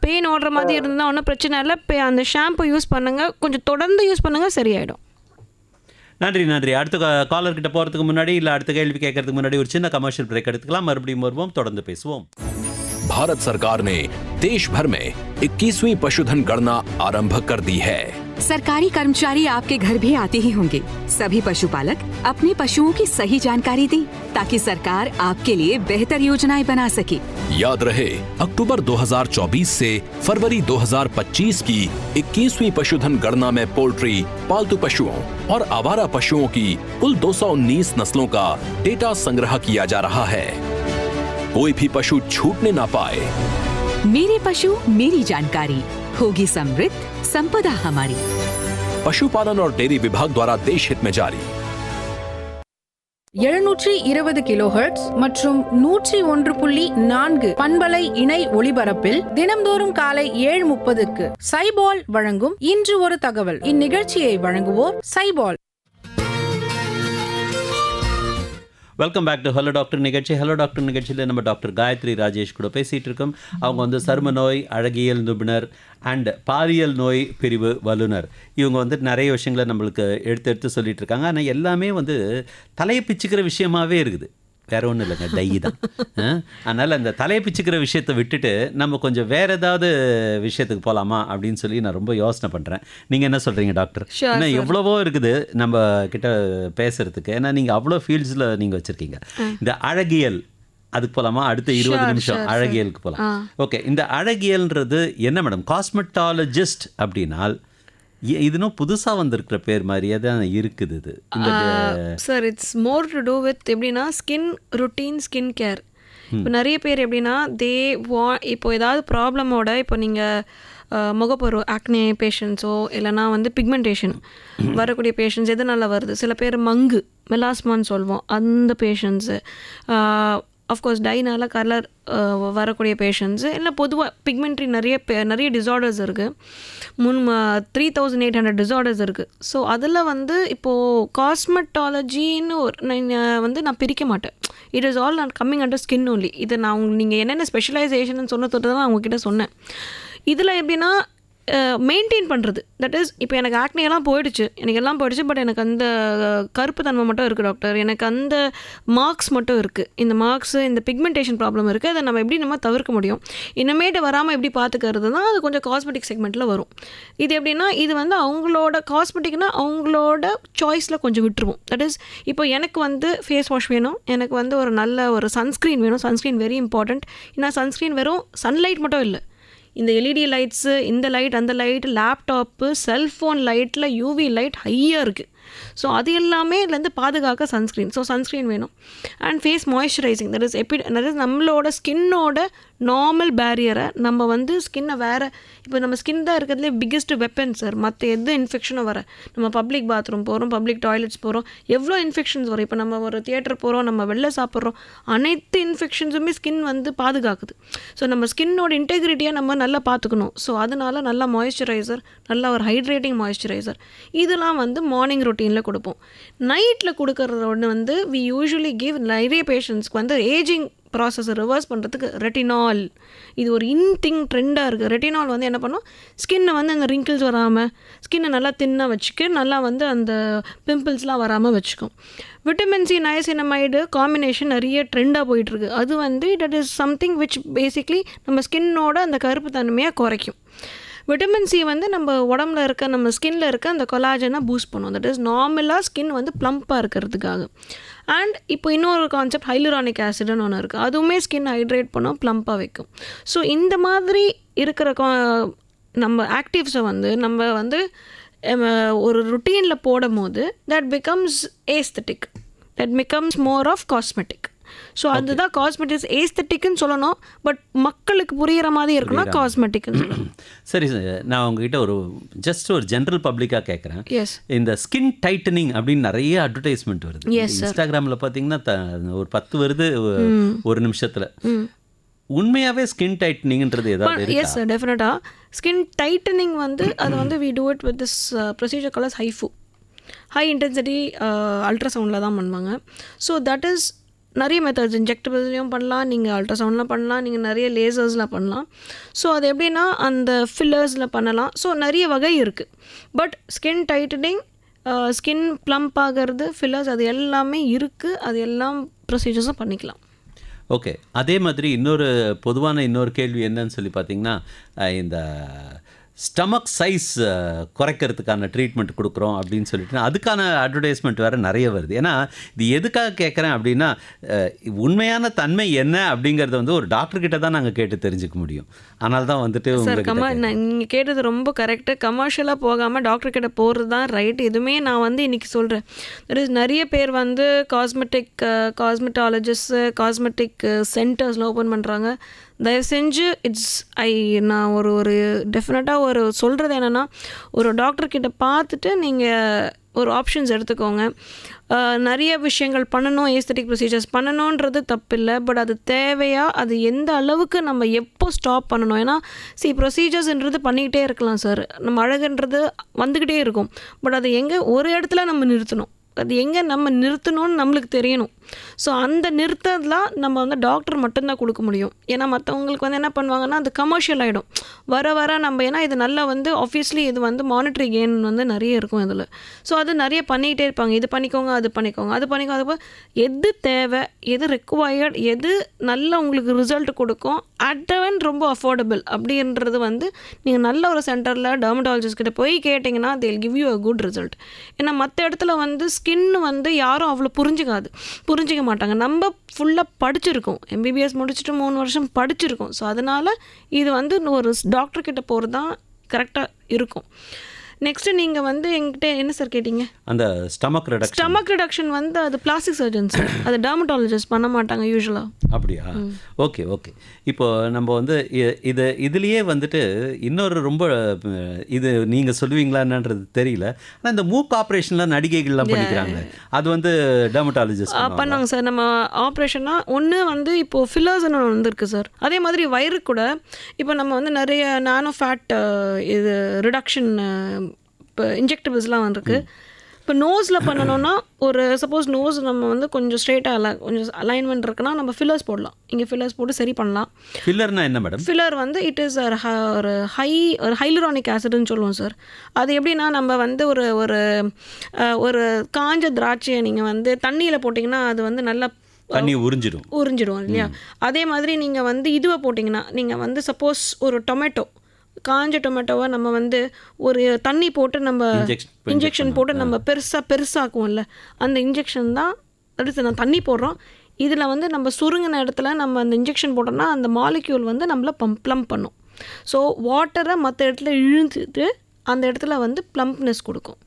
பெயின் ஓடுற மாதிரி இருந்தால் ஒன்றும் பிரச்சனை இல்லை. அந்த ஷாம்பு யூஸ் பண்ணுங்கள், கொஞ்சம் தொடர்ந்து யூஸ் பண்ணுங்கள், சரியாயிடும். நன்றி. அடுத்த காலர் கிட்ட போகிறதுக்கு முன்னாடி இல்லை அடுத்த கேள்வி கேட்கறதுக்கு முன்னாடி ஒரு சின்ன கமர்ஷியல் பிரேக் எடுத்துக்கலாம். மறுபடியும் வருவோம், தொடர்ந்து பேசுவோம். भारत सरकार ने देश भर में 21वीं पशुधन गणना आरंभ कर दी है। सरकारी कर्मचारी आपके घर भी आते ही होंगे। सभी पशुपालक अपने पशुओं की सही जानकारी दें ताकि सरकार आपके लिए बेहतर योजनाएं बना सके। याद रहे, अक्टूबर 2024 से फरवरी 2025 की 21वीं पशुधन गणना में पोल्ट्री, पालतू पशुओं और आवारा पशुओं की कुल 219 नस्लों का डेटा संग्रह किया जा रहा है। कोई भी पशु छूटने ना पाए। मेरे पशु मेरी जानकारी, होगी समृद्ध संपदा हमारी। पशुपालन और डेयरी विभाग द्वारा देश हित में जारी। 720 கிலோஹெர்ட்ஸ் மற்றும் 101.4 பண்பலை இணை ஒளிபரப்பில் தினம்தோறும் காலை 7:30க்கு சைபால் வழங்கும் இன்று ஒரு தகவல். இந்நிகழ்ச்சியை வழங்குவோர் Saibol. Welcome back to hello doctor நிகழ்ச்சி. ஹலோ டாக்டர் நிகழ்ச்சியில் நம்ம டாக்டர் காயத்ரி ராஜேஷ் கூட பேசிகிட்டு இருக்கோம். அவங்க வந்து சரும நோய் அழகியல் நிபுணர் அண்ட் பாலியல் நோய் பிரிவு வல்லுனர். இவங்க வந்து நிறைய விஷயங்களை நம்மளுக்கு எடுத்து சொல்லிட்டு இருக்காங்க. ஆனால் எல்லாமே வந்து தலையை பிச்சுக்கிற விஷயமாகவே இருக்குது, வேற ஒன்றும் இல்லைங்க, டை தான். அதனால் அந்த தலையை பிச்சுக்கிற விஷயத்தை விட்டுட்டு நம்ம கொஞ்சம் வேறு ஏதாவது விஷயத்துக்கு போகலாமா அப்படின்னு சொல்லி நான் ரொம்ப யோசனை பண்ணுறேன். நீங்கள் என்ன சொல்கிறீங்க டாக்டர்? ஏன்னா எவ்வளவோ இருக்குது நம்ம கிட்ட பேசுகிறதுக்கு. ஏன்னா நீங்கள் அவ்வளோ ஃபீல்ட்ஸில் நீங்கள் வச்சுருக்கீங்க. இந்த அழகியல் அதுக்கு போகலாமா? அடுத்த 20 நிமிஷம் அழகியலுக்கு போகலாம். ஓகே, இந்த அழகியல்ன்றது என்ன மேடம்? காஸ்மெட்டாலஜிஸ்ட் அப்படின்னால் இதுனும் புதுசாக வந்திருக்கிற பேர் மாதிரியே தான் இருக்குது இது. Sir, it's more to do with எப்படின்னா ஸ்கின் ருட்டீன், ஸ்கின் கேர். இப்போ நிறைய பேர் எப்படின்னா இப்போ ஏதாவது ப்ராப்ளமோட, இப்போ நீங்கள் முகப்பரு ஆக்னே பேஷண்ட்ஸோ இல்லைனா வந்து பிக்மெண்டேஷன் வரக்கூடிய பேஷண்ட்ஸ் எதனால் வருது? சில பேர் மங்கு, மெலாஸ்மான்னு சொல்லுவோம், அந்த பேஷண்ட்ஸு, அஃப்கோர்ஸ் டைனால் கலர் வரக்கூடிய பேஷண்ட்ஸு, இல்லை பொதுவாக பிக்மெண்ட்ரி நிறைய டிஸார்டர்ஸ் இருக்குது. 3800 டிஸார்டர்ஸ் இருக்குது. ஸோ அதில் வந்து இப்போது காஸ்மெட்டாலஜின்னு வந்து நான் பிரிக்க மாட்டேன். இட் இஸ் ஆல் நான் கம்மிங் அண்டர் ஸ்கின் ஒன்லி. இது நான் நீங்கள் என்னென்ன ஸ்பெஷலைசேஷன் சொன்னது தான் நான் உங்ககிட்ட சொன்னேன். இதில் எப்படின்னா மெயின்டைன் பண்ணுறது, தட் இஸ் இப்போ எனக்கு ஆக்னியெல்லாம் போயிடுச்சு, எனக்கு எல்லாம் போயிடுச்சு, பட் எனக்கு அந்த கருப்பு தன்மை மட்டும் இருக்குது டாக்டர், எனக்கு அந்த மார்க்ஸ் மட்டும் இருக்குது, இந்த மார்க்ஸு, இந்த பிக்மெண்டேஷன் ப்ராப்ளம் இருக்குது, அதை நம்ம எப்படி நம்ம தவிர்க்க முடியும், இனிமேட்டு வராமல் எப்படி பார்த்துக்கிறது தான் அது கொஞ்சம் காஸ்மெட்டிக் செக்மெண்ட்டில் வரும். இது எப்படின்னா இது வந்து அவங்களோட காஸ்மெட்டிக்னால் அவங்களோட சாய்ஸில் கொஞ்சம் விட்டுருவோம். தட் இஸ் இப்போ எனக்கு வந்து ஃபேஸ் வாஷ் வேணும், எனக்கு வந்து ஒரு நல்ல ஒரு சன்ஸ்க்ரீன் வேணும். Sunscreen very important. ஏன்னா சன்ஸ்க்ரீன் வெறும் சன்லைட் மட்டும் இல்லை, இந்த எல்இடி லைட்ஸு, இந்த லைட், அந்த லைட், லேப்டாப்பு, செல்ஃபோன் லைட்டில் யூவி லைட் ஹையாக இருக்குது. ஸோ அது எல்லாமே இதுலேருந்து பாதுகாக்க சன்ஸ்க்ரீன். ஸோ சன்ஸ்க்ரீன் வேணும். And face moisturising, that is நம்மளோட ஸ்கின்னோட நார்மல் பேரியரை நம்ம வந்து ஸ்கின்னை வேறு, இப்போ நம்ம ஸ்கின் தான் இருக்கிறதுலே பிக்கெஸ்ட் வெப்பன் சார். மற்ற எது இன்ஃபெக்ஷனும் வர, நம்ம பப்ளிக் பாத்ரூம் போகிறோம், பப்ளிக் டாய்லெட்ஸ் போகிறோம், எவ்வளோ இன்ஃபெக்ஷன்ஸ் வரும். இப்போ நம்ம ஒரு தியேட்டர் போகிறோம், நம்ம வெளில சாப்பிட்றோம், அனைத்து இன்ஃபெக்ஷன்ஸுமே ஸ்கின் வந்து பாதுகாக்குது. ஸோ நம்ம ஸ்கின்னோட இன்டெகிரிட்டியை நம்ம நல்லா பார்த்துக்கணும். ஸோ அதனால நல்லா மாய்ஸ்சரைசர், நல்லா ஒரு ஹைட்ரேட்டிங் மாய்ஸ்சரைசர், இதெல்லாம் வந்து மார்னிங் ரொட்டீனில் கொடுப்போம். நைட்டில் கொடுக்கறது ஒன்று வந்து வி யூஸ்வலி கிவ் நிறைய பேஷண்ட்ஸ்க்கு வந்து ஏஜிங் ப்ராசஸை ரிவர்ஸ் பண்ணுறதுக்கு ரெட்டினால், இது ஒரு திங் ட்ரெண்டாக இருக்குது. ரெட்டினால் வந்து என்ன பண்ணும், ஸ்கின்னை வந்து அந்த ரிங்கிள்ஸ் வராமல், ஸ்கின்னை நல்லா தின்னாக வச்சுக்க, நல்லா வந்து அந்த பிம்பிள்ஸ்லாம் வராமல் வச்சுக்கும். விட்டமின் சி நயசினமைடு காம்பினேஷன் நிறைய ட்ரெண்டாக போயிட்டுருக்கு. அது வந்து it is something which basically நம்ம ஸ்கின்னோட அந்த கருப்பு தன்மையை குறைக்கும். விட்டமின் சி வந்து நம்ம உடம்புல இருக்க, நம்ம ஸ்கின்ல இருக்க அந்த கொலாஜனை பூஸ்ட் பண்ணும். தட் இஸ் நார்மலாக ஸ்கின் வந்து ப்ளம்ப்பாக இருக்கிறதுக்காக. அண்ட் இப்போ இன்னொரு கான்செப்ட் ஹைலூரானிக் ஆசிட்னு ஒன்று இருக்குது. அதுவுமே ஸ்கின் ஹைட்ரேட் பண்ணும், ப்ளம்ப்பாக வைக்கும். ஸோ இந்த மாதிரி இருக்கிற நம்ம ஆக்டிவ்ஸை வந்து நம்ம வந்து ஒரு ருட்டீனில் போடும் போது that becomes aesthetic, that becomes more of cosmetic. So அதுதான் காஸ்மெட்டிக்ஸ் ஏஸ்தட்டிக்னு சொல்லணும், பட் மக்களுக்கு புரிகிற மாதிரி இருக்கணும் காஸ்மெட்டிக்னு சொல்லணும். சரி சார், நான் உங்ககிட்ட ஒரு ஜஸ்ட் ஒரு ஜென்ரல் பப்ளிக்காக கேட்குறேன். எஸ், இந்த ஸ்கின் டைட்டனிங் அப்படின்னு நிறைய அட்வர்டைஸ்மெண்ட் வருது. Yes, sir. இன்ஸ்டாகிராமில் பார்த்தீங்கன்னா ஒரு 10 வருது ஒரு நிமிஷத்தில். உண்மையாகவே ஸ்கின் டைட்டனிங்ன்றது ஏதாவது? எஸ் சார், டெஃபினட்டாக. ஸ்கின் டைட்டனிங் வந்து அது வந்து we do it with this procedure calls HIFU, high intensity அல்ட்ராசவுண்டில் தான் பண்ணுவாங்க. ஸோ தட் இஸ் நிறைய மெத்தட்ஸ், இன்ஜெக்டபிள்லையும் பண்ணலாம், நீங்கள் அல்ட்ராசவுண்டில் பண்ணலாம், நீங்கள் நிறைய லேசர்ஸில் பண்ணலாம். ஸோ அது எப்படின்னா அந்த ஃபில்லர்ஸில் பண்ணலாம். ஸோ நிறைய வகை இருக்குது. But skin tightening, skin plumb ஆகிறது, ஃபில்லர்ஸ், அது எல்லாமே இருக்குது. அது எல்லாம் ப்ரொசீஜர்ஸும் பண்ணிக்கலாம். ஓகே. அதே மாதிரி பொதுவான இன்னொரு கேள்வி என்னன்னு சொல்லி பார்த்தீங்கன்னா, இந்த ஸ்டமக் சைஸ் குறைக்கிறதுக்கான ட்ரீட்மெண்ட் கொடுக்குறோம் அப்படின்னு சொல்லிட்டு அதுக்கான அட்வர்டைஸ்மெண்ட் வேறு நிறைய வருது. ஏன்னா இது எதுக்காக கேட்குறேன் அப்படின்னா, உண்மையான தன்மை என்ன அப்படிங்கிறத வந்து ஒரு டாக்டர்கிட்ட தான் நாங்கள் கேட்டு தெரிஞ்சுக்க முடியும். அதனால தான் வந்துட்டு சார் நீங்கள் கேட்டது ரொம்ப கரெக்டு. கமர்ஷியலாக போகாமல் டாக்டர்கிட்ட போகிறது தான் ரைட். இதுவுமே நான் வந்து இன்றைக்கி சொல்கிறேன், நிறைய பேர் வந்து காஸ்மெட்டாலஜிஸ்ட்டு, காஸ்மெட்டிக் சென்டர்ஸில் ஓப்பன் பண்ணுறாங்க. தயவு செஞ்சு நான் ஒரு டெஃபினட்டாக ஒரு சொல்கிறது என்னென்னா, ஒரு டாக்டர்கிட்ட பார்த்துட்டு நீங்கள் ஒரு ஆப்ஷன்ஸ் எடுத்துக்கோங்க. நிறைய விஷயங்கள் பண்ணணும், ஏஸ்தட்டிக் ப்ரொசீஜர்ஸ் பண்ணணுன்றது தப்பில்லை. பட் அது தேவையா, அது எந்த அளவுக்கு நம்ம எப்போ ஸ்டாப் பண்ணணும்? ஏன்னா ப்ரொசீஜர்ஸ்ன்றது பண்ணிக்கிட்டே இருக்கலாம் சார், நம்ம அழகுன்றது வந்துக்கிட்டே இருக்கும். பட் அது எங்கே ஒரு இடத்துல நம்ம நிறுத்தணும், அது எங்கே நம்ம நிறுத்தணும்னு நம்மளுக்கு தெரியணும். ஸோ அந்த நிறுத்தலாம் நம்ம வந்து டாக்டர் மட்டும்தான் கொடுக்க முடியும். ஏன்னா மற்றவங்களுக்கு வந்து என்ன பண்ணுவாங்கன்னா, அது கமர்ஷியல் ஆகிடும் வர நம்ம. ஏன்னா இது நல்லா வந்து ஆப்வியஸ்லி இது வந்து மானிட்டரி கெயின் வந்து நிறைய இருக்கும் இதில். ஸோ அது நிறைய பண்ணிகிட்டே இருப்பாங்க, இது பண்ணிக்கோங்க, அது பண்ணிக்கோங்க, அது பண்ணிக்கோங்க. அது எது தேவை, எது ரெக்வயர்ட், எது நல்ல உங்களுக்கு ரிசல்ட் கொடுக்கும், அட்டவன் ரொம்ப அஃபோர்டபுள் அப்படின்றது வந்து நீங்கள் நல்ல ஒரு சென்டரில் டெர்மட்டாலஜிஸ்ட் கிட்ட போய் கேட்டிங்கன்னா they will give you a good result. ஏன்னா மற்ற இடத்துல வந்து ஸ்கின் வந்து யாரும் அவ்வளோ புரிஞ்சிக்க மாட்டாங்க. நம்ம ஃபுல்லாக படிச்சிருக்கோம், எம்பிபிஎஸ் முடிச்சுட்டு 3 வருஷம் படிச்சிருக்கோம். ஸோ அதனால் இது வந்து ஒரு டாக்டர்கிட்ட போகிறது தான் கரெக்டாக இருக்கும். நெக்ஸ்ட்டு நீங்கள் வந்து என்கிட்ட என்ன சார் கேட்டிங்க? அந்த ஸ்டமக் ரிடக்ஷன் வந்து அது பிளாஸ்டிக் சர்ஜன்ஸ், அது டெர்மட்டாலஜிஸ்ட் பண்ண மாட்டாங்க யூஸ்வலாக. அப்படியா? ஓகே. இப்போ நம்ம வந்து இதுலேயே வந்துட்டு இன்னொரு ரொம்ப இது நீங்கள் சொல்லுவீங்களான்றது தெரியல, ஆனால் இந்த மூக் ஆப்ரேஷன்லாம் நடிகைகள்லாம் பண்ணிக்கிறாங்க, அது வந்து டெர்மட்டாலஜிஸ்ட் பண்ணாங்க சார். நம்ம ஆப்ரேஷன்னா ஒன்று வந்து இப்போது ஃபில்லர்ஸ்ன்னு ஒன்று வந்துருக்கு சார். அதே மாதிரி வயிறு கூட இப்போ நம்ம வந்து நிறைய நானோ ஃபேட் இது ரிடக்ஷன் இப்போ இன்ஜெக்டபிள்ஸ்லாம் வந்துருக்கு. இப்போ நோஸில் பண்ணணும்னா ஒரு சப்போஸ் நோஸ் நம்ம வந்து கொஞ்சம் ஸ்ட்ரெயிட்டாக கொஞ்சம் அலைன்மெண்ட் இருக்குன்னா நம்ம ஃபில்லர்ஸ் போடலாம். இங்கே ஃபில்லர்ஸ் போட்டு சரி பண்ணலாம். ஃபில்லர்னா என்ன மேடம்? ஃபில்லர் வந்து இட் இஸ் ஒரு ஹைலூரானிக் ஆசிட்னு சொல்லுவோம் சார். அது எப்படின்னா, நம்ம வந்து ஒரு காஞ்ச திராட்சையை நீங்கள் வந்து தண்ணியில் போட்டிங்கன்னா அது வந்து நல்லா தண்ணி உறிஞ்சிடும் இல்லையா? அதே மாதிரி நீங்கள் வந்து இதுவை போட்டிங்கன்னா, நீங்கள் வந்து சப்போஸ் ஒரு காஞ்ச டொமேட்டோவை நம்ம வந்து ஒரு தண்ணி போட்டு நம்ம இன்ஜெக்ஷன் போட்டு நம்ம பெருசாக்குவோம்ல, அந்த இன்ஜெக்ஷன் தான் அடுத்து நான் தண்ணி போடுறோம். இதில் வந்து நம்ம சுருங்கின இடத்துல நம்ம அந்த இன்ஜெக்ஷன் போட்டோம்னா அந்த மாலிக்யூல் வந்து நம்மளை ப்ளம்ப் பண்ணும். ஸோ வாட்டரை மற்ற இடத்துல இழுத்துட்டு அந்த இடத்துல வந்து ப்ளம்ப்னஸ் கொடுக்கும்.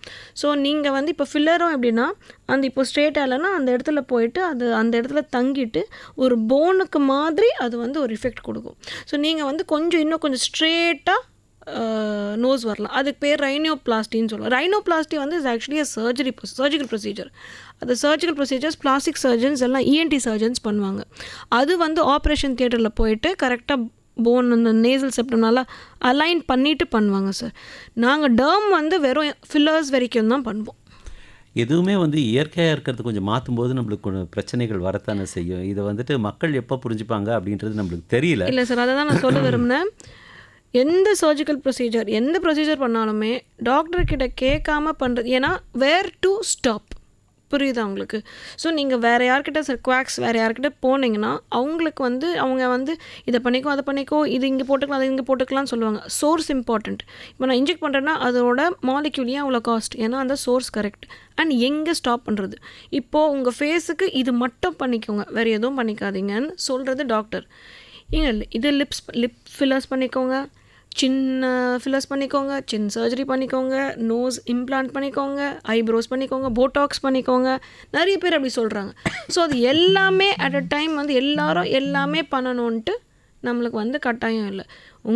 ஸோ நீங்கள் வந்து இப்போ ஃபில்லரும் எப்படின்னா, அந்த இப்போ ஸ்ட்ரெயிட்டாக இல்லைன்னா அந்த இடத்துல போயிட்டு அது அந்த இடத்துல தங்கிட்டு ஒரு போனுக்கு மாதிரி அது வந்து ஒரு எஃபெக்ட் கொடுக்கும். ஸோ நீங்கள் வந்து இன்னும் கொஞ்சம் ஸ்ட்ரெயிட்டாக நோஸ் வரலாம். அதுக்கு பேர் ரைனோபிளாஸ்டின்னு சொல்லுவோம். ரைனோபிளாஸ்டி வந்து இஸ் ஆக்சுவலி சர்ஜிக்கல் ப்ரொசீஜர். அது சர்ஜிக்கல் ப்ரொசீஜர்ஸ் பிளாஸ்டிக் சர்ஜன்ஸ் எல்லாம் இஎன்டி சர்ஜன்ஸ் பண்ணுவாங்க. அது வந்து ஆப்ரேஷன் தியேட்டரில் போயிட்டு கரெக்டாக போன் அந்த நேசல் செப்டம்னால அலைன் பண்ணிட்டு பண்ணுவாங்க சார். நாங்கள் டேர்ம் வந்து வெறும் ஃபில்லர்ஸ் வரைக்கும் தான் பண்ணுவோம். எதுவுமே வந்து இயற்கையாக இருக்கிறது கொஞ்சம் மாற்றும்போது நம்மளுக்கு கொஞ்சம் பிரச்சனைகள் வரத்தானே செய்யும். இதை வந்துட்டு மக்கள் எப்போ புரிஞ்சுப்பாங்க அப்படின்றது நம்மளுக்கு தெரியல. இல்லை சார், அதை தான் நான் சொல்ல விரும்பினேன். எந்த சர்ஜிக்கல் ப்ரொசீஜர், எந்த ப்ரொசீஜர் பண்ணாலுமே டாக்டர்கிட்ட கேட்காம பண்ணுறது. ஏன்னா வேர் டு ஸ்டாப், புரியுதா உங்களுக்கு? ஸோ நீங்கள் வேறு யார்கிட்ட குவாக்ஸ் வேறு யார்கிட்ட போனீங்கன்னா அவங்களுக்கு வந்து அவங்க வந்து இதை பண்ணிக்கோ அதை பண்ணிக்கோ, இது இங்கே போட்டுக்கலாம் அது இங்கே போட்டுக்கலாம்னு சொல்லுவாங்க. Source important. இப்போ நான் இன்ஜெக்ட் பண்ணுறேன்னா அதோட மாலிக்யூல் ஏன் அவ்வளோ காஸ்ட்? ஏன்னா அந்த சோர்ஸ் கரெக்ட். அண்ட் எங்கே ஸ்டாப் பண்ணுறது? இப்போது உங்கள் ஃபேஸுக்கு இது மட்டும் பண்ணிக்கோங்க, வேறு எதுவும் பண்ணிக்காதீங்கன்னு சொல்கிறது டாக்டர். ஏங்க இது லிப் ஃபில்லர்ஸ் பண்ணிக்கோங்க, சின்ன ஃபில்லர்ஸ் பண்ணிக்கோங்க, சின் சர்ஜரி பண்ணிக்கோங்க, நோஸ் இம்ப்ளான்ட் பண்ணிக்கோங்க, ஐப்ரோஸ் பண்ணிக்கோங்க, போட்டாக்ஸ் பண்ணிக்கோங்க, நிறைய பேர் அப்படி சொல்கிறாங்க. ஸோ அது எல்லாமே அட் அ டைம் வந்து எல்லாரும் எல்லாமே பண்ணணுன்ட்டு நம்மளுக்கு வந்து கட்டாயம் இல்லை.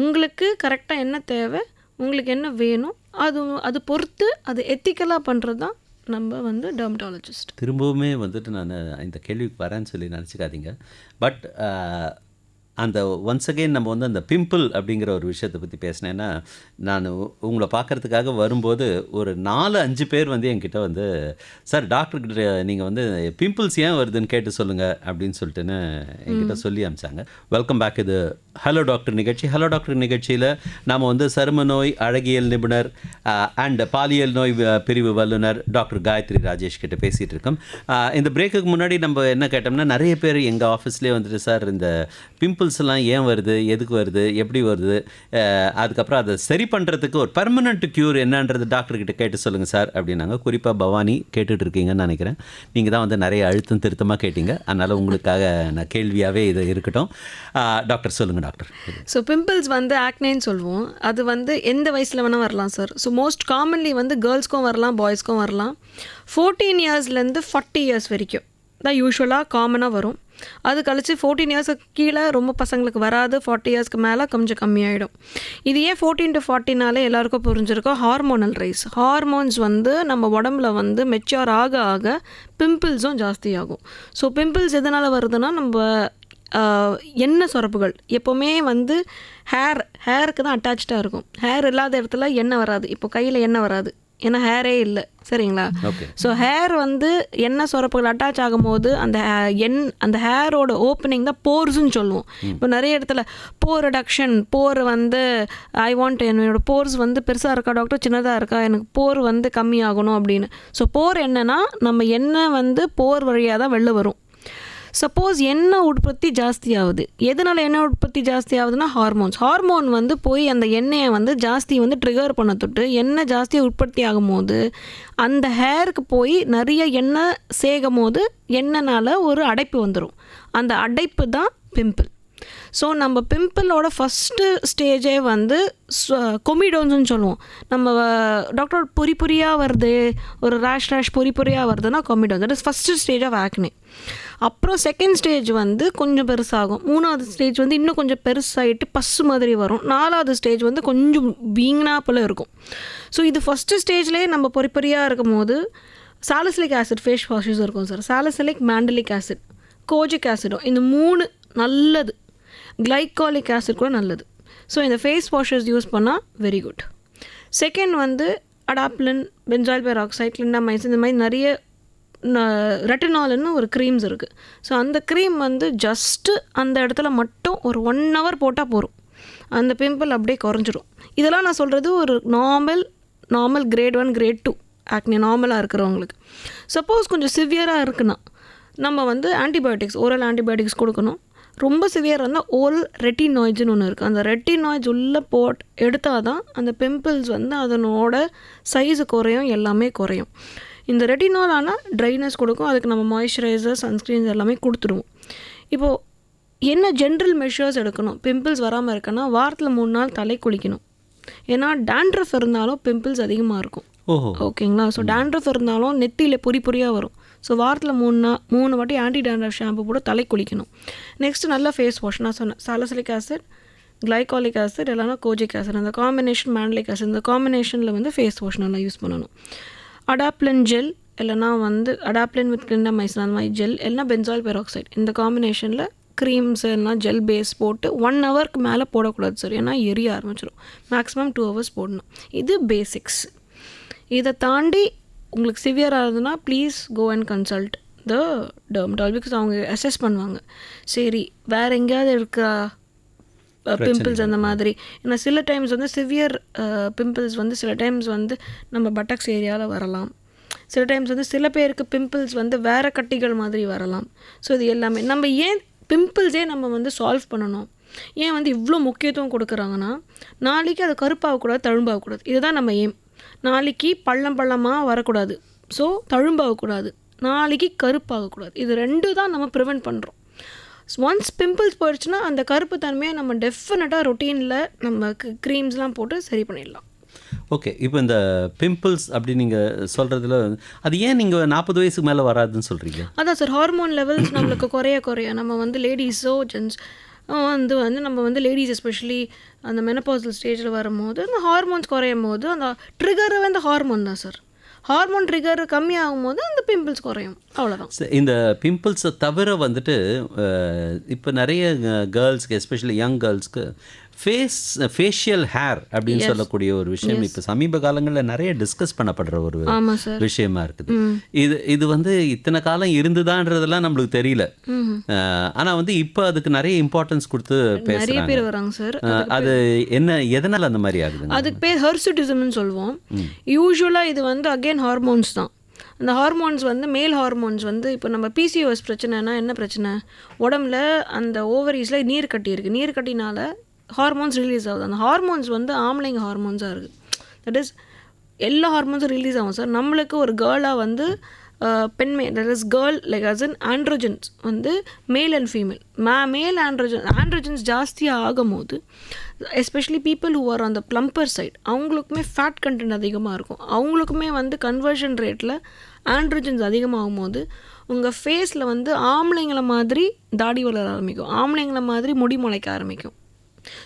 உங்களுக்கு கரெக்டாக என்ன தேவை, உங்களுக்கு என்ன வேணும், அது பொறுத்து அது எத்திக்கலாக பண்ணுறது தான் நம்ம வந்து டெர்மட்டாலஜிஸ்ட். திரும்பவுமே வந்துட்டு நான் இந்த கேள்விக்கு வரேன்னு சொல்லி நினச்சிக்காதீங்க. பட் அந்த ஒன்ஸ் அகெயின் நம்ம வந்து அந்த பிம்பிள் அப்படிங்கிற ஒரு விஷயத்தை பற்றி பேசினேன்னா, நான் உங்களை பார்க்குறதுக்காக வரும்போது ஒரு 4-5 பேர் வந்து என்கிட்ட வந்து, சார் டாக்டர்கிட்ட நீங்கள் வந்து பிம்பிள்ஸ் ஏன் வருதுன்னு கேட்டு சொல்லுங்கள் அப்படின்னு சொல்லிட்டுன்னு என்கிட்ட சொல்லி அனுப்பிச்சாங்க. Welcome back. இது ஹலோ டாக்டர் நிகழ்ச்சி. ஹலோ டாக்டர் நிகழ்ச்சியில் நாம் வந்து சரும நோய் அழகியல் நிபுணர் அண்ட் பாலியல் நோய் பிரிவு வல்லுநர் டாக்டர் காயத்ரி ராஜேஷ் கிட்ட பேசிகிட்டு இருக்கோம். இந்த பிரேக்குக்கு முன்னாடி நம்ம என்ன கேட்டோம்னா, நிறைய பேர் எங்கள் ஆஃபீஸ்லேயே வந்துட்டு, சார் இந்த பிம்பிள்ஸ் எல்லாம் ஏன் வருது, எதுக்கு வருது, எப்படி வருது, அதுக்கப்புறம் அதை சரி பண்ணுறதுக்கு ஒரு பர்மனெண்ட் க்யூர் என்னன்றது டாக்டர்கிட்ட கேட்டு சொல்லுங்கள் சார் அப்படின்னாங்க. குறிப்பாக பவானி கேட்டுட்டு இருக்கீங்கன்னு நினைக்கிறேன். நீங்கள் தான் வந்து நிறைய அழுத்தம் திருத்தமாக கேட்டீங்க, அதனால் உங்களுக்காக நான் கேள்வியாகவே இது இருக்கட்டும். டாக்டர் சொல்லுங்கள் டாக்டர். ஸோ பிம்பிள்ஸ் வந்து ஆக்னேன்னு சொல்லுவோம். அது வந்து எந்த வயசில் வேணால் வரலாம் சார். ஸோ மோஸ்ட் காமன்லி வந்து கேர்ள்ஸ்க்கும் வரலாம், பாய்ஸ்க்கும் வரலாம். 14 இயர்ஸ்லேருந்து 40 இயர்ஸ் வரைக்கும் தான் யூஸ்வலாக காமனாக வரும். அது கழிச்சு 14 இயர்ஸுக்கு கீழே ரொம்ப பசங்களுக்கு வராது. 40 இயர்ஸ்க்கு மேலே கொஞ்சம் கம்மியாயிடும். இது ஏன் 14 to 40நாலே எல்லாருக்கும் புரிஞ்சிருக்கோம், ஹார்மோனல் ரைஸ். ஹார்மோன்ஸ் வந்து நம்ம உடம்புல வந்து மெச்சூர் ஆக ஆக பிம்பிள்ஸும் ஜாஸ்தி ஆகும். ஸோ பிம்பிள்ஸ் எதனால் வருதுன்னா, நம்ம எண்ணெய் சுரப்புகள் எப்போவுமே வந்து ஹேருக்கு தான் அட்டாச்சாக இருக்கும். ஹேர் இல்லாத இடத்துல எண்ணெய் வராது. இப்போ கையில் எண்ணெய் வராது, ஏன்னா ஹேரே இல்லை, சரிங்களா? ஸோ ஹேர் வந்து எண்ணெய் சுரப்புகள் அட்டாச் ஆகும்போது அந்த ஹேரோட ஓப்பனிங் தான் போர்ஸ்ன்னு சொல்லுவோம். இப்போ நிறைய இடத்துல போர் ரிடக்ஷன், போர் வந்து ஐ வாண்ட் என்னோட போர்ஸ் வந்து பெருசாக இருக்கா டாக்டர், சின்னதாக இருக்கா, எனக்கு போர் வந்து கம்மி ஆகணும் அப்படின்னு. ஸோ போர் என்னன்னா, நம்ம எண்ணெய் வந்து போர் வழியாக தான் வெளில வரும். சப்போஸ் எண்ணெய் உற்பத்தி ஜாஸ்தி ஆகுது. எதனால் எண்ணெய் உற்பத்தி ஜாஸ்தி ஆகுதுன்னா, ஹார்மோன் வந்து போய் அந்த எண்ணெயை வந்து ஜாஸ்தி வந்து ட்ரிகர் பண்ண தொட்டு எண்ணெய் ஜாஸ்தியாக உற்பத்தி ஆகும்போது அந்த ஹேருக்கு போய் நிறைய எண்ணெய் சேகும் போது எண்ணெய்னால் ஒரு அடைப்பு வந்துடும். அந்த அடைப்பு தான் பிம்பிள். ஸோ நம்ம பிம்பிளோட ஃபஸ்ட்டு ஸ்டேஜே வந்து கொமிடோன்ஸ்னு சொல்லுவோம். நம்ம டாக்டர் பொறியாக வருது, ஒரு ரேஷ் பொறியாக வருதுன்னா comedones. That is first stage of acne. அப்புறம் செகண்ட் ஸ்டேஜ் வந்து கொஞ்சம் பெருசாகும். 3வது ஸ்டேஜ் வந்து இன்னும் கொஞ்சம் பெருசாகிட்டு பஸ்ஸு மாதிரி வரும். 4வது ஸ்டேஜ் வந்து கொஞ்சம் வீங்கினா போல் இருக்கும். ஸோ இது ஃபஸ்ட்டு ஸ்டேஜ்லேயே நம்ம பொறியாக இருக்கும் போது சாலிசிலிக் ஆசிட் ஃபேஸ் வாஷஸ் இருக்கும் சார். சாலிசிலிக், மாண்டலிக் ஆசிட், கோஜிக் ஆசிடும், இந்த 3 நல்லது. கிளைகாலிக் ஆசிட் கூட நல்லது. ஸோ இந்த ஃபேஸ் வாஷஸ் யூஸ் பண்ணால் வெரி குட். செகண்ட் வந்து அடாப்ளின், பென்சாயில் பெராக்சைட், கிளிண்டாமைசின், இந்த மாதிரி நிறைய ரெட்டினால்னு ஒரு க்ரீம்ஸ் இருக்குது. ஸோ அந்த க்ரீம் வந்து ஜஸ்ட்டு அந்த இடத்துல மட்டும் ஒரு 1 hour போட்டால் போதும், அந்த பிம்பிள் அப்படியே குறைஞ்சிரும். இதெல்லாம் நான் சொல்கிறது ஒரு நார்மல் கிரேட் 1 கிரேட் 2 ஆக்னே நார்மலாக இருக்கிறவங்களுக்கு. சப்போஸ் கொஞ்சம் சிவியராக இருக்குன்னா நம்ம வந்து ஆன்டிபயோட்டிக்ஸ், ஓரல் ஆன்டிபயோட்டிக்ஸ் கொடுக்கணும். ரொம்ப சிவியர் இருந்தால் ஓரல் ரெட்டினாய்ட்ஸ்னு ஒன்று இருக்குது. அந்த ரெட்டினாய்ட்ஸ் உள்ளே எடுத்தால் தான் அந்த பிம்பிள்ஸ் வந்து அதனோட சைஸு குறையும், எல்லாமே குறையும். இந்த ரெட்டினால் ஆனால் ட்ரைனஸ் கொடுக்கும். அதுக்கு நம்ம மாய்ஸ்சரைசர், சன்ஸ்க்ரீன்ஸ் எல்லாமே கொடுத்துடுவோம். இப்போது என்ன ஜென்ரல் மெஷர்ஸ் எடுக்கணும் பிம்பிள்ஸ் வராமல் இருக்குன்னா, வாரத்தில் 3 நாள் தலை குளிக்கணும். ஏன்னா டேண்ட்ரஃப் இருந்தாலும் பிம்பிள்ஸ் அதிகமாக இருக்கும். ஓகேங்களா? ஸோ டேண்ட்ரஃப் இருந்தாலும் நெத்தியில் பொறியாக வரும். ஸோ வாரத்தில் 3 வாட்டி ஆன்டி டேண்ட்ரஃப் ஷாம்பு போட்டு தலை குளிக்கணும். நெக்ஸ்ட்டு நல்ல ஃபேஸ் வாஷ். நான் சொன்னேன் சாலிசிலிக் ஆசிட், கிளைகாலிக் ஆசிட், இல்லைனா கோஜிக் ஆசிட், அந்த காம்பினேஷன் மாண்டலிக் ஆசிட், இந்த காம்பினேஷனில் வந்து ஃபேஸ் வாஷ் நல்லா யூஸ் பண்ணணும். அடாப்ளின் ஜெல், இல்லைனா வந்து அடாப்ளின் வித் கிளிண்டாமைசின் அந்த மாதிரி ஜெல், இல்லைனா பென்சாயில் பெராக்சைட், இந்த காம்பினேஷனில் க்ரீம்ஸ் எல்லாம் ஜெல் பேஸ் போட்டு 1 hourக்கு மேலே போடக்கூடாது சார், ஏன்னா எரிய ஆரம்பிச்சிடும். மேக்ஸிமம் 2 hours போடணும். இது பேசிக்ஸ். இதை தாண்டி உங்களுக்கு சிவியராக இருந்ததுன்னா please go and consult the dermatology, because அவங்க அசஸ் பண்ணுவாங்க. சரி வேறு எங்கேயாவது இருக்கா பிம்பிள்ஸ் அந்த மாதிரி. ஏன்னா சில டைம்ஸ் வந்து சிவியர் பிம்பிள்ஸ் வந்து சில டைம்ஸ் வந்து நம்ம பட்டக்ஸ் ஏரியாவில் வரலாம். சில டைம்ஸ் வந்து சில பேருக்கு பிம்பிள்ஸ் வந்து வேறு கட்டிகள் மாதிரி வரலாம். ஸோ இது எல்லாமே நம்ம ஏன் பிம்பிள்ஸே நம்ம வந்து சால்வ் பண்ணணும், ஏன் வந்து இவ்வளோ முக்கியத்துவம் கொடுக்குறாங்கன்னா, நாளைக்கு அது கருப்பாகக்கூடாது, தழும்பாகக்கூடாது. இதுதான் நம்ம ஏம். நாளைக்கு பள்ளமாக வரக்கூடாது, ஸோ தழும்பாகக்கூடாது, நாளைக்கு கருப்பாகக்கூடாது. இது ரெண்டு தான் நம்ம ப்ரிவெண்ட் பண்ணுறோம். ஒன்ஸ் பிம்பிள்ஸ் போயிடுச்சுன்னா அந்த கருப்பு தன்மையை நம்ம டெஃபினட்டாக ரொட்டீனில் நம்ம க்ரீம்ஸ்லாம் போட்டு சரி பண்ணிடலாம். ஓகே, இப்போ இந்த பிம்பிள்ஸ் அப்படி நீங்கள் சொல்கிறதுல அது ஏன் நீங்கள் 40 வயசுக்கு மேலே வராதுன்னு சொல்கிறீங்க? அதான் சார், ஹார்மோன் லெவல்ஸ் நம்மளுக்கு குறைய நம்ம வந்து லேடிஸோ ஜென்ஸ் வந்து நம்ம வந்து லேடிஸ் எஸ்பெஷலி அந்த மெனபாசல் ஸ்டேஜில் வரும்போது அந்த ஹார்மோன்ஸ் குறையும் போது அந்த ட்ரிகர் வந்து ஹார்மோன் தான் சார். ஹார்மோன் ட்ரிகர் கம்மியாகும் போது அந்த பிம்பிள்ஸ் குறையும், அவ்வளோதான். இந்த பிம்பிள்ஸை தவிர வந்துட்டு இப்போ நிறைய கேர்ள்ஸ்க்கு எஸ்பெஷலி யங் கேர்ள்ஸ்க்கு ஃபேஷியல் ஹேர் அப்படின்னு சொல்லக்கூடிய ஒரு விஷயம் இப்போ சமீப காலங்களில் நிறைய டிஸ்கஸ் பண்ணப்படுற ஒரு விஷயமா இருக்குது. இது வந்து இத்தனை காலம் இருந்துதான்றதெல்லாம் நம்மளுக்கு தெரியல. ஆனால் வந்து இப்போ அதுக்கு நிறைய இம்பார்ட்டன்ஸ் கொடுத்து நிறைய பேர் வராங்க சார். அது என்ன, எதனால் அந்த மாதிரி ஆகுது? அதுக்கு பேர் ஹெர்சுட்டிசம்னு சொல்லுவோம். யூஸ்வலாக இது வந்து அகெயின் ஹார்மோன்ஸ் தான். அந்த ஹார்மோன்ஸ் வந்து மேல் ஹார்மோன்ஸ் வந்து இப்போ நம்ம PCOS பிரச்சனைனா என்ன பிரச்சனை, உடம்புல அந்த ஓவரீஸில் நீர் கட்டி இருக்குது, நீர் கட்டினால ஹார்மோன்ஸ் ரிலீஸ் ஆகுது. அந்த ஹார்மோன்ஸ் வந்து ஆம்பளைங்க ஹார்மோன்ஸாக இருக்குது. தட் இஸ் எல்லா ஹார்மோன்ஸும் ரிலீஸ் ஆகும் சார். நம்மளுக்கு ஒரு கேர்ளாக வந்து பெண்மை, that is girl like as in androgens வந்து male and female, male androgens ஜாஸ்தியாக ஆகும் போது especially people who are on the plumper side அவங்களுக்குமே ஃபேட் கண்டென்ட் அதிகமாக இருக்கும். அவங்களுக்குமே வந்து கன்வர்ஷன் ரேட்டில் ஆண்ட்ரோஜன்ஸ் அதிகமாகும் போது உங்கள் ஃபேஸில் வந்து ஆம்பளைங்கள மாதிரி தாடி வளர ஆரம்பிக்கும், ஆம்பளைங்கள மாதிரி முடி முளைக்க ஆரம்பிக்கும்.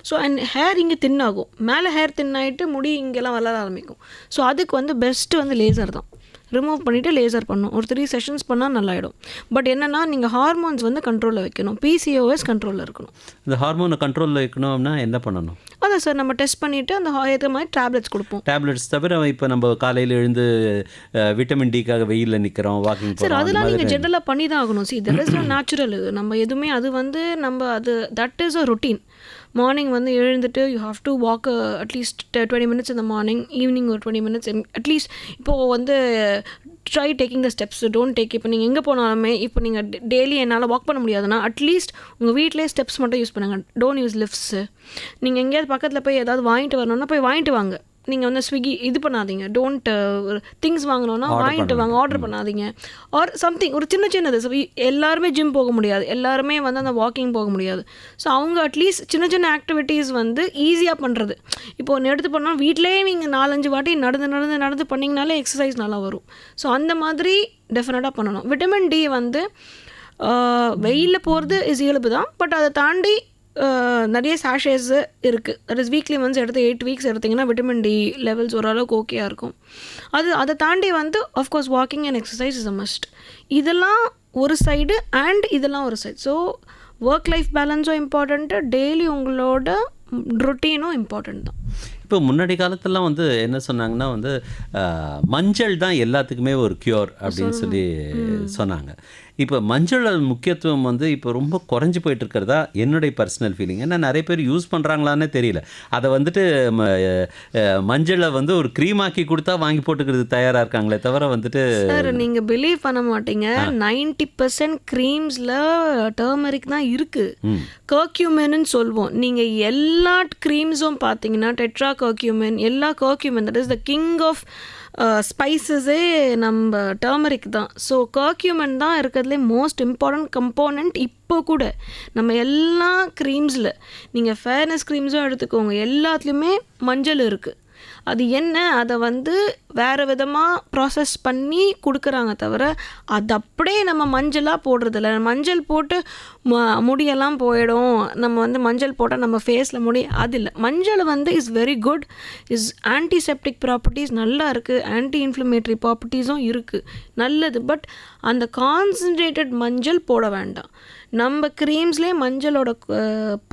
ஸோ அண்ட் ஹேர் இங்கே தின்னாகும், மேலே ஹேர் தின்னாயிட்டு முடி இங்கெல்லாம் வளர ஆரம்பிக்கும். ஸோ அதுக்கு வந்து பெஸ்ட்டு வந்து லேசர் தான். ரிமூவ் பண்ணிவிட்டு லேசர் பண்ணணும். ஒரு 3 செஷன்ஸ் பண்ணால் நல்லாயிடும். பட் என்னென்னா நீங்கள் ஹார்மோன்ஸ் வந்து கண்ட்ரோலில் வைக்கணும், PCOS கண்ட்ரோலில் இருக்கணும். இந்த ஹார்மோனை கண்ட்ரோலில் வைக்கணும்னா என்ன பண்ணணும்? அதான் சார், நம்ம டெஸ்ட் பண்ணிவிட்டு அந்த ஏற்ற மாதிரி டேப்லெட்ஸ் கொடுப்போம். டேப்லெட்ஸ் தவிர இப்போ நம்ம காலையில் எழுந்து விட்டமின் டிக்காக வெயிலில் நிற்கிறோம், வாக்கிங் சார், அதெல்லாம் நீங்கள் ஜென்ரலாக பண்ணி தான் ஆகணும். See that is natural. நம்ம எதுவுமே அது வந்து நம்ம அது that is a routine. Morning வந்து எழுந்துட்டு you have to walk at least 20 minutes இந்த மார்னிங், ஈவினிங் ஒரு 20 minutes அட்லீஸ்ட். இப்போது வந்து try taking the steps, don't take. இப்போ நீங்கள் எங்கே போனாலுமே இப்போ நீங்கள் டெய்லி என்னால் வாக் பண்ண முடியாதுன்னா அட்லீஸ்ட் உங்கள் வீட்டிலே ஸ்டெப்ஸ் மட்டும் யூஸ் பண்ணுங்கள். Don't use lifts. நீங்கள் எங்கேயாவது பக்கத்தில் போய் ஏதாவது வாங்கிட்டு வரணுன்னா போய் வாங்கிட்டு வாங்க. நீங்கள் வந்து ஸ்விக்கி இது பண்ணாதீங்க. டோன்ட் திங்ஸ் வாங்கினோன்னா வாங்கிட்டு வாங்க, ஆர்டர் பண்ணாதீங்க. ஆர் சம்திங் ஒரு சின்னது. எல்லாருமே ஜிம் போக முடியாது, எல்லாருமே வந்து அந்த வாக்கிங் போக முடியாது. ஸோ அவங்க அட்லீஸ்ட் சின்ன ஆக்டிவிட்டீஸ் வந்து ஈஸியாக பண்ணுறது. இப்போ ஒன்று எடுத்து பண்ணால் வீட்டிலே நீங்கள் 4-5 வாட்டி நடந்து பண்ணிங்கனாலே எக்ஸசைஸ் நல்லா வரும். ஸோ அந்த மாதிரி டெஃபினட்டாக பண்ணணும். விட்டமின் டி வந்து வெயிலில் போகிறது இஸ் இயல்பு தான். பட் அதை தாண்டி நிறைய சாஷேஸு இருக்குது. தட் இஸ் வீக்லி ஒன்ஸ் எடுத்து 8 weeks எடுத்திங்கன்னா விட்டமின் டி லெவல்ஸ் ஓரளவுக்கு ஓகேயாக இருக்கும். அதை தாண்டி வந்து of course walking and exercise is a must. இதெல்லாம் ஒரு சைடு அண்ட் இதெல்லாம் ஒரு சைடு. ஸோ ஒர்க் லைஃப் பேலன்ஸும் இம்பார்ட்டண்ட்டு, டெய்லி உங்களோட ரொட்டீனும் இம்பார்ட்டண்ட் தான். இப்போ முன்னாடி காலத்துலலாம் வந்து என்ன சொன்னாங்கன்னா வந்து மஞ்சள் தான் எல்லாத்துக்குமே ஒரு க்யூர் அப்படின்னு சொல்லி சொன்னாங்க. இப்போ மஞ்சள் முக்கியத்துவம் வந்து இப்போ ரொம்ப குறைஞ்சி போயிட்டு இருக்கிறதா என்னுடைய பர்சனல் ஃபீலிங். ஏன்னா நிறைய பேர் யூஸ் பண்ணுறாங்களான்னே தெரியல. அதை வந்துட்டு மஞ்சளை வந்து ஒரு க்ரீமாக்கி கொடுத்தா வாங்கி போட்டுக்கிறது தயாராக இருக்காங்களே தவிர வந்துட்டு. சார் நீங்கள் பிலீவ் பண்ண மாட்டீங்க, 90% க்ரீம்ஸில் டர்மரிக் தான் இருக்குது. கர்க்யூமென்னு சொல்லுவோம். நீங்கள் எல்லா க்ரீம்ஸும் பார்த்தீங்கன்னா டெட்ரா கர்க்யூமென், எல்லா curcumin, that is the king of ஸ்பைசஸே நம்ம டர்மரிக் தான். ஸோ கர்க்யூமென் தான் இருக்கிறதுலே மோஸ்ட் இம்பார்ட்டன்ட் கம்போனண்ட். இப்போ கூட நம்ம எல்லா க்ரீம்ஸில் நீங்கள் ஃபேர்னஸ் க்ரீம்ஸும் எடுத்துக்கோங்க, எல்லாத்துலேயுமே மஞ்சள் இருக்குது. அது என்ன, அதை வந்து வேறு விதமாக ப்ராசஸ் பண்ணி கொடுக்குறாங்க தவிர அது அப்படியே நம்ம மஞ்சளாக போடுறதில்ல. மஞ்சள் போட்டு முடியெல்லாம் போயிடும், நம்ம வந்து மஞ்சள் போட்டால் நம்ம ஃபேஸில் முடி, அது இல்லை. மஞ்சள் வந்து is very good, is antiseptic properties நல்லா இருக்குது, ஆன்டி இன்ஃப்ளமேட்டரி ப்ராப்பர்ட்டிஸும் இருக்குது, நல்லது. பட் அந்த கான்சன்ட்ரேட்டட் மஞ்சள் போட வேண்டாம். நம்ம க்ரீம்ஸ்லேயே மஞ்சளோட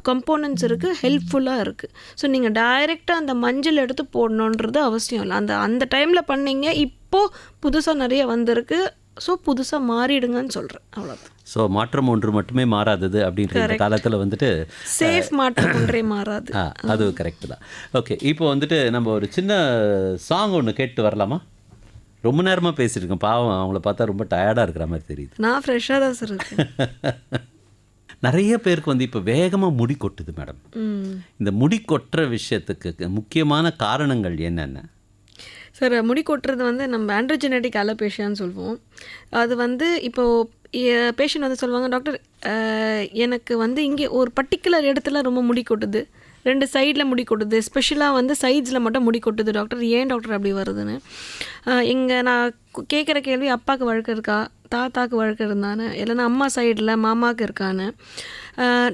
கம்போனன்ட்ஸ் இருக்குது, ஹெல்ப்ஃபுல்லாக இருக்குது. ஸோ நீங்கள் டைரெக்டாக அந்த மஞ்சள் எடுத்து போடணுன்றது அவசியம் இல்லை. அந்த டைமில் பண்ணீங்க. இப்போ இப்போது புதுசாக நிறைய வந்திருக்கு. ஸோ புதுசாக மாறிடுங்கன்னு சொல்கிறேன், அவ்வளோதான். ஸோ மாற்றம் ஒன்று மட்டுமே மாறாதது அப்படின்ற இந்த காலத்தில் வந்துட்டு சேஃப் மாற்றம் ஒன்றே மாறாது. அது கரெக்டு தான். ஓகே, இப்போ வந்துட்டு நம்ம ஒரு சின்ன சாங் ஒன்று கேட்டு வரலாமா? ரொம்ப நேரமாக பேசியிருக்கேன், பாவம் அவங்கள பார்த்தா ரொம்ப டயர்டாக இருக்கிற மாதிரி தெரியுது. நான் ஃப்ரெஷ்ஷாக தான் சார் இருக்கேன். நிறைய பேருக்கு வந்து இப்போ வேகமாக முடி கொட்டுது மேடம். இந்த முடி கொட்டுற விஷயத்துக்கு முக்கியமான காரணங்கள் என்னென்ன? சார், முடி கொட்டுறது வந்து நம்ம ஆண்ட்ரோஜெனடிக் அலோபேஷியான்னு சொல்லுவோம். அது வந்து இப்போது பேஷண்ட் வந்து சொல்லுவாங்க, டாக்டர் எனக்கு வந்து இங்கே ஒரு பர்டிகுலர் இடத்துல ரொம்ப முடி கொட்டுது, 2 சைடில் முடி கொட்டுது, எஸ்பெஷலாக வந்து சைட்ஸில் மட்டும் முடி கொட்டுது டாக்டர், ஏன் டாக்டர் அப்படி வருதுன்னு. இங்கே நான் கேட்குற கேள்வி, அப்பாவுக்கு வழக்கு இருக்கா, தாத்தாக்கு வழக்கு இருந்தானே, இல்லைன்னா அம்மா சைடில் மாமாவுக்கு இருக்கான்னு.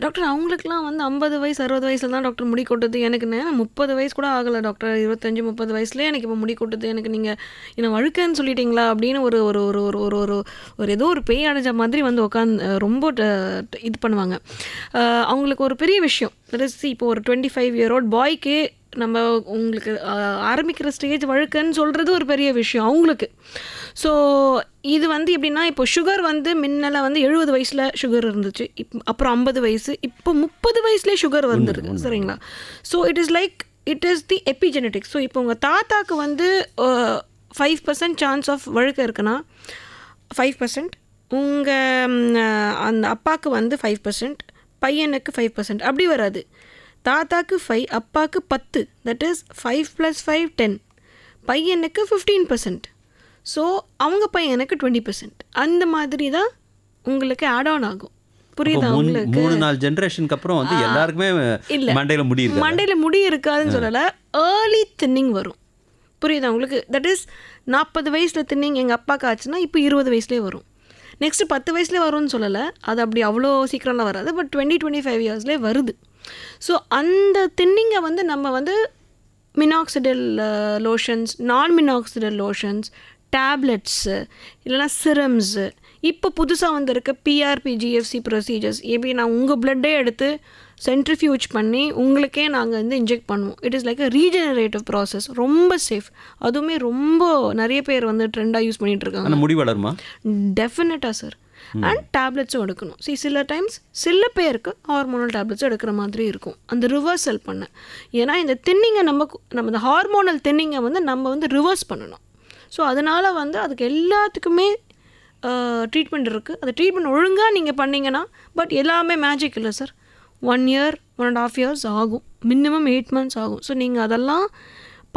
டாக்டர் அவங்களுக்குலாம் வந்து 50 வயசு 60 வயசில் தான் டாக்டர் முடி கொட்டுது, எனக்குன்னு 30 வயசு கூட ஆகலை டாக்டர், 25-30 வயசுலேயே எனக்கு இப்போ முடி கொட்டுது, எனக்கு நீங்கள் என்ன வழுக்கன்னு சொல்லிட்டீங்களா அப்படின்னு ஒரு ஒரு ஒரு ஒரு ஒரு ஒரு ஒரு ஏதோ ஒரு பேய் அடைஞ்ச மாதிரி வந்து உட்காந்து ரொம்ப இது பண்ணுவாங்க. அவங்களுக்கு ஒரு பெரிய விஷயம், இப்போ ஒரு 25-year-old பாய்க்கு நம்ம உங்களுக்கு ஆரம்பிக்கிற ஸ்டேஜ் வழுக்குன்னு சொல்கிறது ஒரு பெரிய விஷயம் அவங்களுக்கு. ஸோ இது வந்து எப்படின்னா, இப்போ சுகர் வந்து முன்னெல்லாம் வந்து 70 வயசில் சுகர் இருந்துச்சு, அப்புறம் 50 வயசு, இப்போ 30 வயசுலேயே சுகர் வந்துருக்கு, சரிங்களா? So it is the epigenetics. So இப்போ உங்கள் தாத்தாக்கு வந்து 5% சான்ஸ் ஆஃப் வழுக்க இருக்குன்னா 5%, உங்கள் அந்த அப்பாவுக்கு வந்து 5%, பையனுக்கு 5%, அப்படி வராது. தாத்தாக்கு 5, அப்பாவுக்கு 10, தட் இஸ் 5 + 5 10, பையனுக்கு 15%, ஸோ அவங்க பையனுக்கு 20%. அந்த மாதிரி தான் உங்களுக்கு ஆட் ஆன் ஆகும். புரியுதா உங்களுக்கு? 3-4 ஜென்ரேஷனுக்கு அப்புறம் வந்து எல்லாருக்குமே மண்டையில் முடி இருக்கு. மண்டையில் முடி இருக்காதுன்னு சொல்லலை, ஏர்லி தின்னிங் வரும். புரியுதா உங்களுக்கு? தட் இஸ் 40 வயசில் தின்னிங் எங்கள் அப்பாவுக்கு ஆச்சுன்னா இப்போ 20 வயசுலேயே வரும். நெக்ஸ்ட்டு 10 வயசுலேயே வரும்னு சொல்லலை, அது அப்படி அவ்வளோ சீக்கிரம்லாம் வராது, பட் 20-25 இயர்ஸ்லேயே வருது. ஸோ அந்த தின்னிங்கை வந்து நம்ம வந்து மினாக்சிடில் லோஷன்ஸ், நான் மினாக்சிடில் லோஷன்ஸ், டேப்லெட்ஸு, இல்லைனா சிரம்ஸு, இப்போ புதுசாக வந்திருக்க PRP-GFC ப்ரொசீஜர்ஸ், எப்படி நான் உங்கள் பிளட்டே எடுத்து சென்ட்ரிஃபியூஜ் பண்ணி உங்களுக்கே நாங்கள் வந்து இன்ஜெக்ட் பண்ணுவோம். It is like a regenerative process, ரொம்ப சேஃப். அதுவுமே ரொம்ப நிறைய பேர் வந்து ட்ரெண்டாக யூஸ் பண்ணிகிட்டு இருக்காங்க. முடி வளருமா? டெஃபினட்டாக சார். அண்ட் டேப்லெட்ஸும் எடுக்கணும். சில டைம்ஸ் சில பேருக்கு ஹார்மோனல் டேப்லெட்ஸும் எடுக்கிற மாதிரி இருக்கும், அந்த ரிவர்சல் பண்ண. ஏன்னா இந்த தின்னிங்கை நம்ம இந்த ஹார்மோனல் தின்னிங்கை வந்து நம்ம வந்து ரிவர்ஸ் பண்ணணும். ஸோ அதனால் வந்து அதுக்கு எல்லாத்துக்குமே ட்ரீட்மெண்ட் இருக்குது. அந்த ட்ரீட்மெண்ட் ஒழுங்காக நீங்கள் பண்ணிங்கன்னா, பட் எல்லாமே மேஜிக் இல்லை சார். 1 year 1.5 years ஆகும், மினிமம் 8 months ஆகும். ஸோ நீங்கள் அதெல்லாம்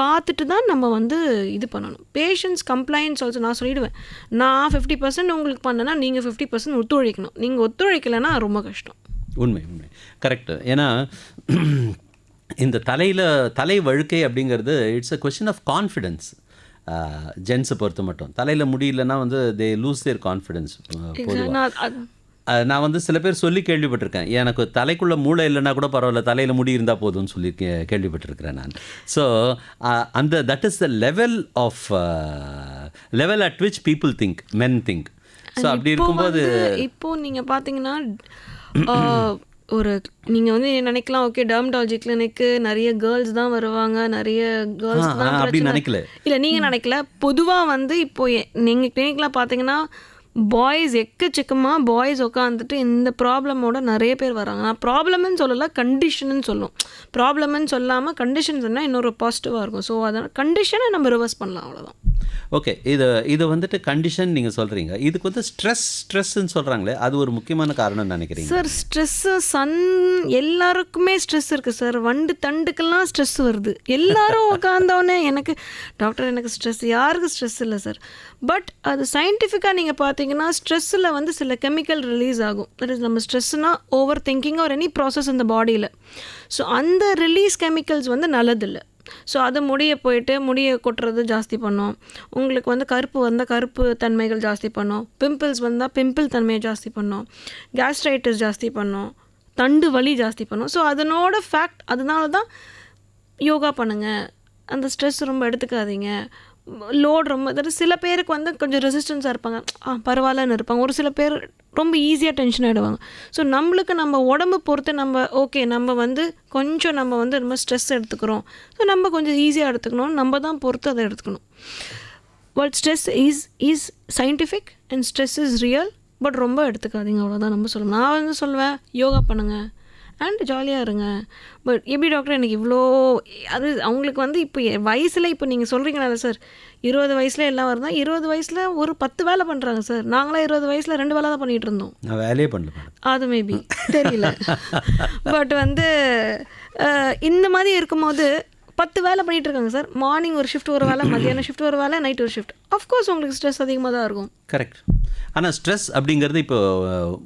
பார்த்துட்டு தான் நம்ம வந்து இது பண்ணணும். பேஷண்ட்ஸ் கம்ப்ளைண்ட்ஸ் ஆல்சோ நான் சொல்லிவிடுவேன், நான் 50% உங்களுக்கு பண்ணேன்னா நீங்கள் 50% ஒத்துழைக்கணும். நீங்கள் ஒத்துழைக்கலைன்னா ரொம்ப கஷ்டம். உண்மை கரெக்டு. ஏன்னா இந்த தலை வழுக்கை அப்படிங்கிறது it's a question of confidence. ஜென்ஸை பொறுத்த மட்டும் தலையில் முடியலன்னா வந்து தே லூஸ் தேர் கான்ஃபிடென்ஸ். நான் வந்து சில பேர் சொல்லி கேள்விப்பட்டிருக்கேன், எனக்கு தலைக்குள்ளே மூளை இல்லைன்னா கூட பரவாயில்ல, தலையில் முடி இருந்தால் போதும்னு சொல்லி கேள்விப்பட்டிருக்கிறேன் நான். ஸோ அந்த that is the level at which people think, men think. So அப்படி இருக்கும்போது இப்போது நீங்கள் பார்த்தீங்கன்னா ஒரு நீங்கள் வந்து நினைக்கலாம், ஓகே டெர்மடாலஜி கிளினிக்கு நிறைய கேர்ள்ஸ் தான் வருவாங்க, நிறைய கேர்ள்ஸ் தான் அப்படி நினைக்கல. இல்லை நீங்கள் நினைக்கல, பொதுவாக வந்து இப்போது நீங்கள் கிளினிக்கில் பார்த்தீங்கன்னா பாய்ஸ் எக்கச்சக்கமாக பாய்ஸ் உட்காந்துட்டு இந்த ப்ராப்ளமோட நிறைய பேர் வராங்க. நான் ப்ராப்ளம்னு சொல்லலை, கண்டிஷன்னு சொல்லும். ப்ராப்ளம்னு சொல்லாமல் கண்டிஷன் சொன்னால் இன்னொரு பாசிட்டிவாக இருக்கும். ஸோ அதனால் கண்டிஷனை நம்ம ரிவர்ஸ் பண்ணலாம், அவ்வளோதான். ஓகே, இது வந்துட்டு கண்டிஷன் நீங்கள் சொல்கிறீங்க. இதுக்கு வந்து ஸ்ட்ரெஸ்ன்னு சொல்கிறாங்களே, அது ஒரு முக்கியமான காரணம்னு நினைக்கிறீங்க சார்? ஸ்ட்ரெஸ்ஸு எல்லாருக்குமே ஸ்ட்ரெஸ் இருக்குது சார். வண்டு தண்டுக்கெல்லாம் ஸ்ட்ரெஸ் வருது. எல்லாரும் உட்காந்தோடனே எனக்கு டாக்டர் எனக்கு ஸ்ட்ரெஸ், யாருக்கு ஸ்ட்ரெஸ் இல்லை சார். பட் அது சயின்டிஃபிக்காக நீங்கள் பார்த்தீங்கன்னா ஸ்ட்ரெஸ்ஸில் வந்து சில கெமிக்கல் ரிலீஸ் ஆகும். தட் இஸ் நம்ம ஸ்ட்ரெஸ்னால் over thinking or any process இந்த பாடியில். ஸோ அந்த ரிலீஸ் கெமிக்கல்ஸ் வந்து நல்லதில்லை. ஸோ அது முடியை கொட்டுறது ஜாஸ்தி பண்ணும். உங்களுக்கு வந்து கருப்பு வந்தால் கருப்பு தன்மைகள் ஜாஸ்தி பண்ணும். பிம்பிள்ஸ் வந்தால் பிம்பிள் தன்மையை ஜாஸ்தி பண்ணும். கேஸ்ட்ரைட்டிஸ் ஜாஸ்தி பண்ணும். தண்டு வலி ஜாஸ்தி பண்ணும். ஸோ அதனோட ஃபேக்ட், அதனால தான் யோகா பண்ணுங்கள், அந்த ஸ்ட்ரெஸ் ரொம்ப எடுத்துக்காதீங்க, லோட் ரொம்ப. சில பேருக்கு வந்து கொஞ்சம் ரெசிஸ்டன்ஸாக இருப்பாங்க, பரவாயில்லன்னு இருப்பாங்க. ஒரு சில பேர் ரொம்ப ஈஸியாக டென்ஷன் ஆகிடுவாங்க. ஸோ நம்மளுக்கு நம்ம உடம்பு பொறுத்து நம்ம ஓகே நம்ம வந்து கொஞ்சம் நம்ம வந்து ரொம்ப ஸ்ட்ரெஸ் எடுத்துக்கிறோம், ஸோ நம்ம கொஞ்சம் ஈஸியாக எடுத்துக்கணும், நம்ம தான் பொறுத்து அதை எடுத்துக்கணும். But stress is scientific and stress is real. But ரொம்ப எடுத்துக்காதீங்க, அவ்வளோதான் நம்ம சொல்லணும். நான் வந்து சொல்லுவேன் யோகா பண்ணுங்கள் அண்ட் ஜாலியாக இருங்க. பட் எப்படி டாக்டர் எனக்கு இவ்வளோ அது அவங்களுக்கு வந்து இப்போ வயசில் இப்போ நீங்கள் சொல்கிறீங்களா சார் 20 வயசில் எல்லாம் வருதா, 20 வயசில் ஒரு 10 வேலை பண்ணுறாங்க சார். நாங்களாம் 20 வயசில் 2 வேலை தான் பண்ணிகிட்டு இருந்தோம். நான் வேலையே பண்ணல. அது மேபி தெரியல. பட் வந்து இந்த மாதிரி இருக்கும்போது 10 வேலை பண்ணிகிட்டு இருக்காங்க சார். மார்னிங் ஒரு ஷிஃப்ட் ஒரு வேலை, மத்தியானம் ஷிஃப்ட் ஒரு வேலை, நைட் ஒரு ஷிஃப்ட். அஃப்கோர்ஸ் உங்களுக்கு ஸ்ட்ரெஸ் அதிகமாக தான் இருக்கும். கரெக்ட். ஆனால் ஸ்ட்ரெஸ் அப்படிங்கிறது இப்போ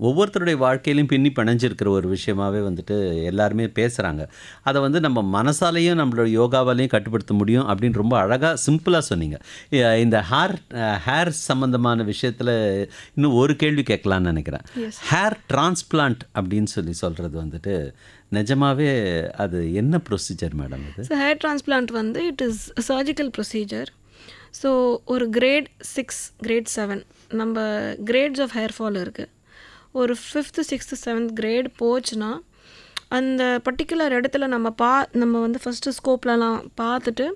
ஒவ்வொருத்தருடைய வாழ்க்கையிலையும் பின்னி பிணைஞ்சிருக்கிற ஒரு விஷயமாகவே வந்துட்டு எல்லாருமே பேசுகிறாங்க. அதை வந்து நம்ம மனசாலையும் நம்மளோட யோகாவாலையும் கட்டுப்படுத்த முடியும் அப்படின்னு ரொம்ப அழகாக சிம்பிளாக சொன்னீங்க. இந்த ஹேர் சம்மந்தமான விஷயத்தில் இன்னும் ஒரு கேள்வி கேட்கலான்னு நினைக்கிறேன். ஹேர் டிரான்ஸ்பிளான்ட் அப்படின்னு சொல்கிறது வந்துட்டு நிஜமாவே அது என்ன ப்ரொசீஜர் மேடம் இது? ஸோ ஹேர் டிரான்ஸ்பிளான்ட் வந்து it is surgical procedure. So ஒரு கிரேட் 6 கிரேட் 7 நம்ம கிரேட்ஸ் ஆஃப் ஹேர் ஃபால் இருக்குது. ஒரு 5th 6th 7th கிரேட் போச்சுன்னா அந்த பர்டிகுலர் இடத்துல நம்ம வந்து ஃபஸ்ட்டு ஸ்கோப்லலாம் பார்த்துட்டு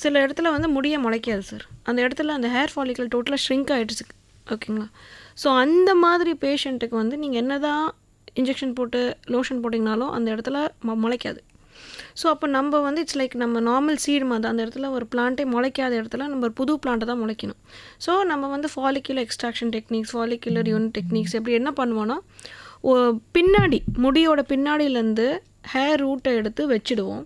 சில இடத்துல வந்து முடிய முளைக்காது சார். அந்த இடத்துல அந்த ஹேர் ஃபாலிக்கல் டோட்டலாக ஷ்ரிங்க் ஆகிடுச்சு. ஓகேங்களா? ஸோ அந்த மாதிரி பேஷண்ட்டுக்கு வந்து நீங்கள் என்ன தான் இன்ஜெக்ஷன் போட்டு லோஷன் போட்டிங்கனாலும் அந்த இடத்துல முளைக்காது. ஸோ அப்போ நம்ம வந்து இட்ஸ் லைக் நம்ம நார்மல் சீடு மாதிரி அந்த இடத்துல ஒரு பிளான்ட்டே முளைக்காத இடத்துல நம்ம ஒரு புது பிளான்ட்டை தான் முளைக்கணும். ஸோ நம்ம வந்து follicular extraction techniques, follicular unit techniques எப்படி என்ன பண்ணுவோன்னா பின்னாடி முடியோட பின்னாடியிலேருந்து ஹேர் ரூட்டை எடுத்து வச்சுடுவோம்.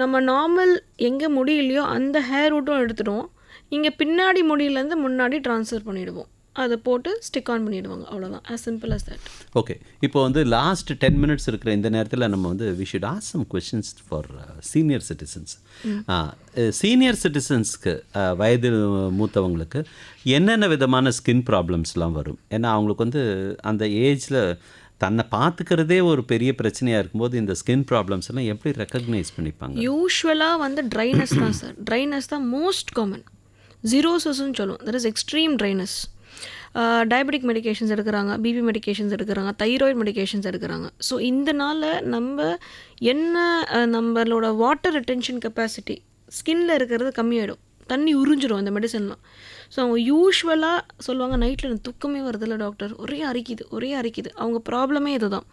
நம்ம நார்மல் எங்கே முடியலையோ அந்த ஹேர் ரூட்டும் எடுத்துடுவோம். இங்கே பின்னாடி முடியிலேருந்து முன்னாடி ட்ரான்ஸ்ஃபர் பண்ணிவிடுவோம். அதை போட்டு ஸ்டிக் ஆன் பண்ணிவிடுவாங்க. அவ்வளோதான், as simple as that. Okay. இப்போ வந்து லாஸ்ட் 10 minutes இருக்கிற இந்த நேரத்தில் நம்ம வந்து we should ask some questions for senior citizens. Senior சிட்டிசன்ஸ்க்கு வயது மூத்தவங்களுக்கு என்னென்ன விதமான ஸ்கின் ப்ராப்ளம்ஸ்லாம் வரும்? ஏன்னா அவங்களுக்கு வந்து அந்த ஏஜில் தன்னை பார்த்துக்கிறதே ஒரு பெரிய பிரச்சனையாக இருக்கும்போது இந்த ஸ்கின் ப்ராப்ளம்ஸ் எல்லாம் எப்படி ரெக்கக்னைஸ் பண்ணிப்பாங்க? யூஸ்வலாக வந்து ட்ரைனஸ் தான் சார். ட்ரைனஸ் தான் மோஸ்ட் காமன். ஜீரோசஸ்ன்னு சொல்லுவோம். That is extreme dryness. Diabetic medications எடுக்கிறாங்க, பிபி மெடிகேஷன்ஸ் எடுக்கிறாங்க, தைராய்டு மெடிகேஷன்ஸ் எடுக்கிறாங்க. ஸோ இந்த நாளில் நம்மளோட வாட்டர் ரிட்டென்ஷன் கெப்பாசிட்டி ஸ்கின்னில் இருக்கிறது கம்மியாயிடும். தண்ணி உறிஞ்சிடும் அந்த மெடிசன்லாம். ஸோ அவங்க யூஸ்வலாக சொல்லுவாங்க நைட்டில் எனக்கு தூக்கமே வருதில்ல டாக்டர், ஒரே அரிக்குது. அவங்க ப்ராப்ளமே இது தான்.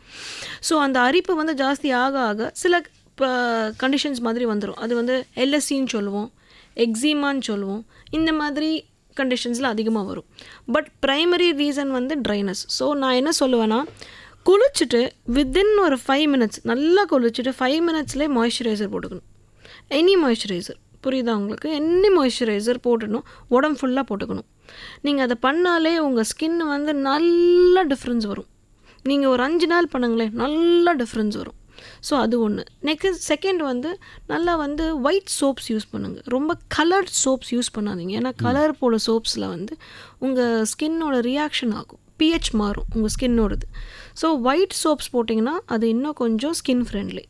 ஸோ அந்த அரிப்பு வந்து ஜாஸ்தி ஆக சில கண்டிஷன்ஸ் மாதிரி வந்துடும். அது வந்து எல்எஸ்சின்னு சொல்லுவோம், எக்ஸிமான்னு சொல்லுவோம். இந்த மாதிரி கண்டிஷன்ஸில் அதிகமாக வரும். பட் ப்ரைமரி ரீசன் வந்து ட்ரைனஸ். ஸோ நான் என்ன சொல்லுவேன்னா குளிச்சுட்டு வித்தின் ஒரு 5 minutes நல்லா குளிச்சுட்டு 5 minutesலேயே மாய்ஸ்சரைசர் போட்டுக்கணும். எனி மாய்ஸ்சரைசர், புரியுதா உங்களுக்கு? எனி மாய்ஸ்சரைசர் போட்டுடணும். உடம்பு ஃபுல்லாக போட்டுக்கணும். நீங்கள் அதை பண்ணாலே உங்கள் ஸ்கின் வந்து நல்ல டிஃப்ரென்ஸ் வரும். நீங்கள் ஒரு 5 நாள் பண்ணுங்களேன், நல்ல டிஃப்ரென்ஸ் வரும். ஸோ அது ஒன்று. நெக்ஸ்ட் செகண்ட் வந்து நல்லா வந்து ஒயிட் சோப்ஸ் யூஸ் பண்ணுங்கள். ரொம்ப கலர்ட் சோப்ஸ் யூஸ் பண்ணாதீங்க. ஏன்னா கலர் போட சோப்ஸில் வந்து உங்கள் ஸ்கின்னோட ரியாக்ஷன் ஆகும், பிஹெச் மாறும் உங்கள் ஸ்கின்னோடது. ஸோ ஒயிட் சோப்ஸ் போட்டிங்கன்னா அது இன்னும் கொஞ்சம் ஸ்கின் ஃப்ரெண்ட்லி.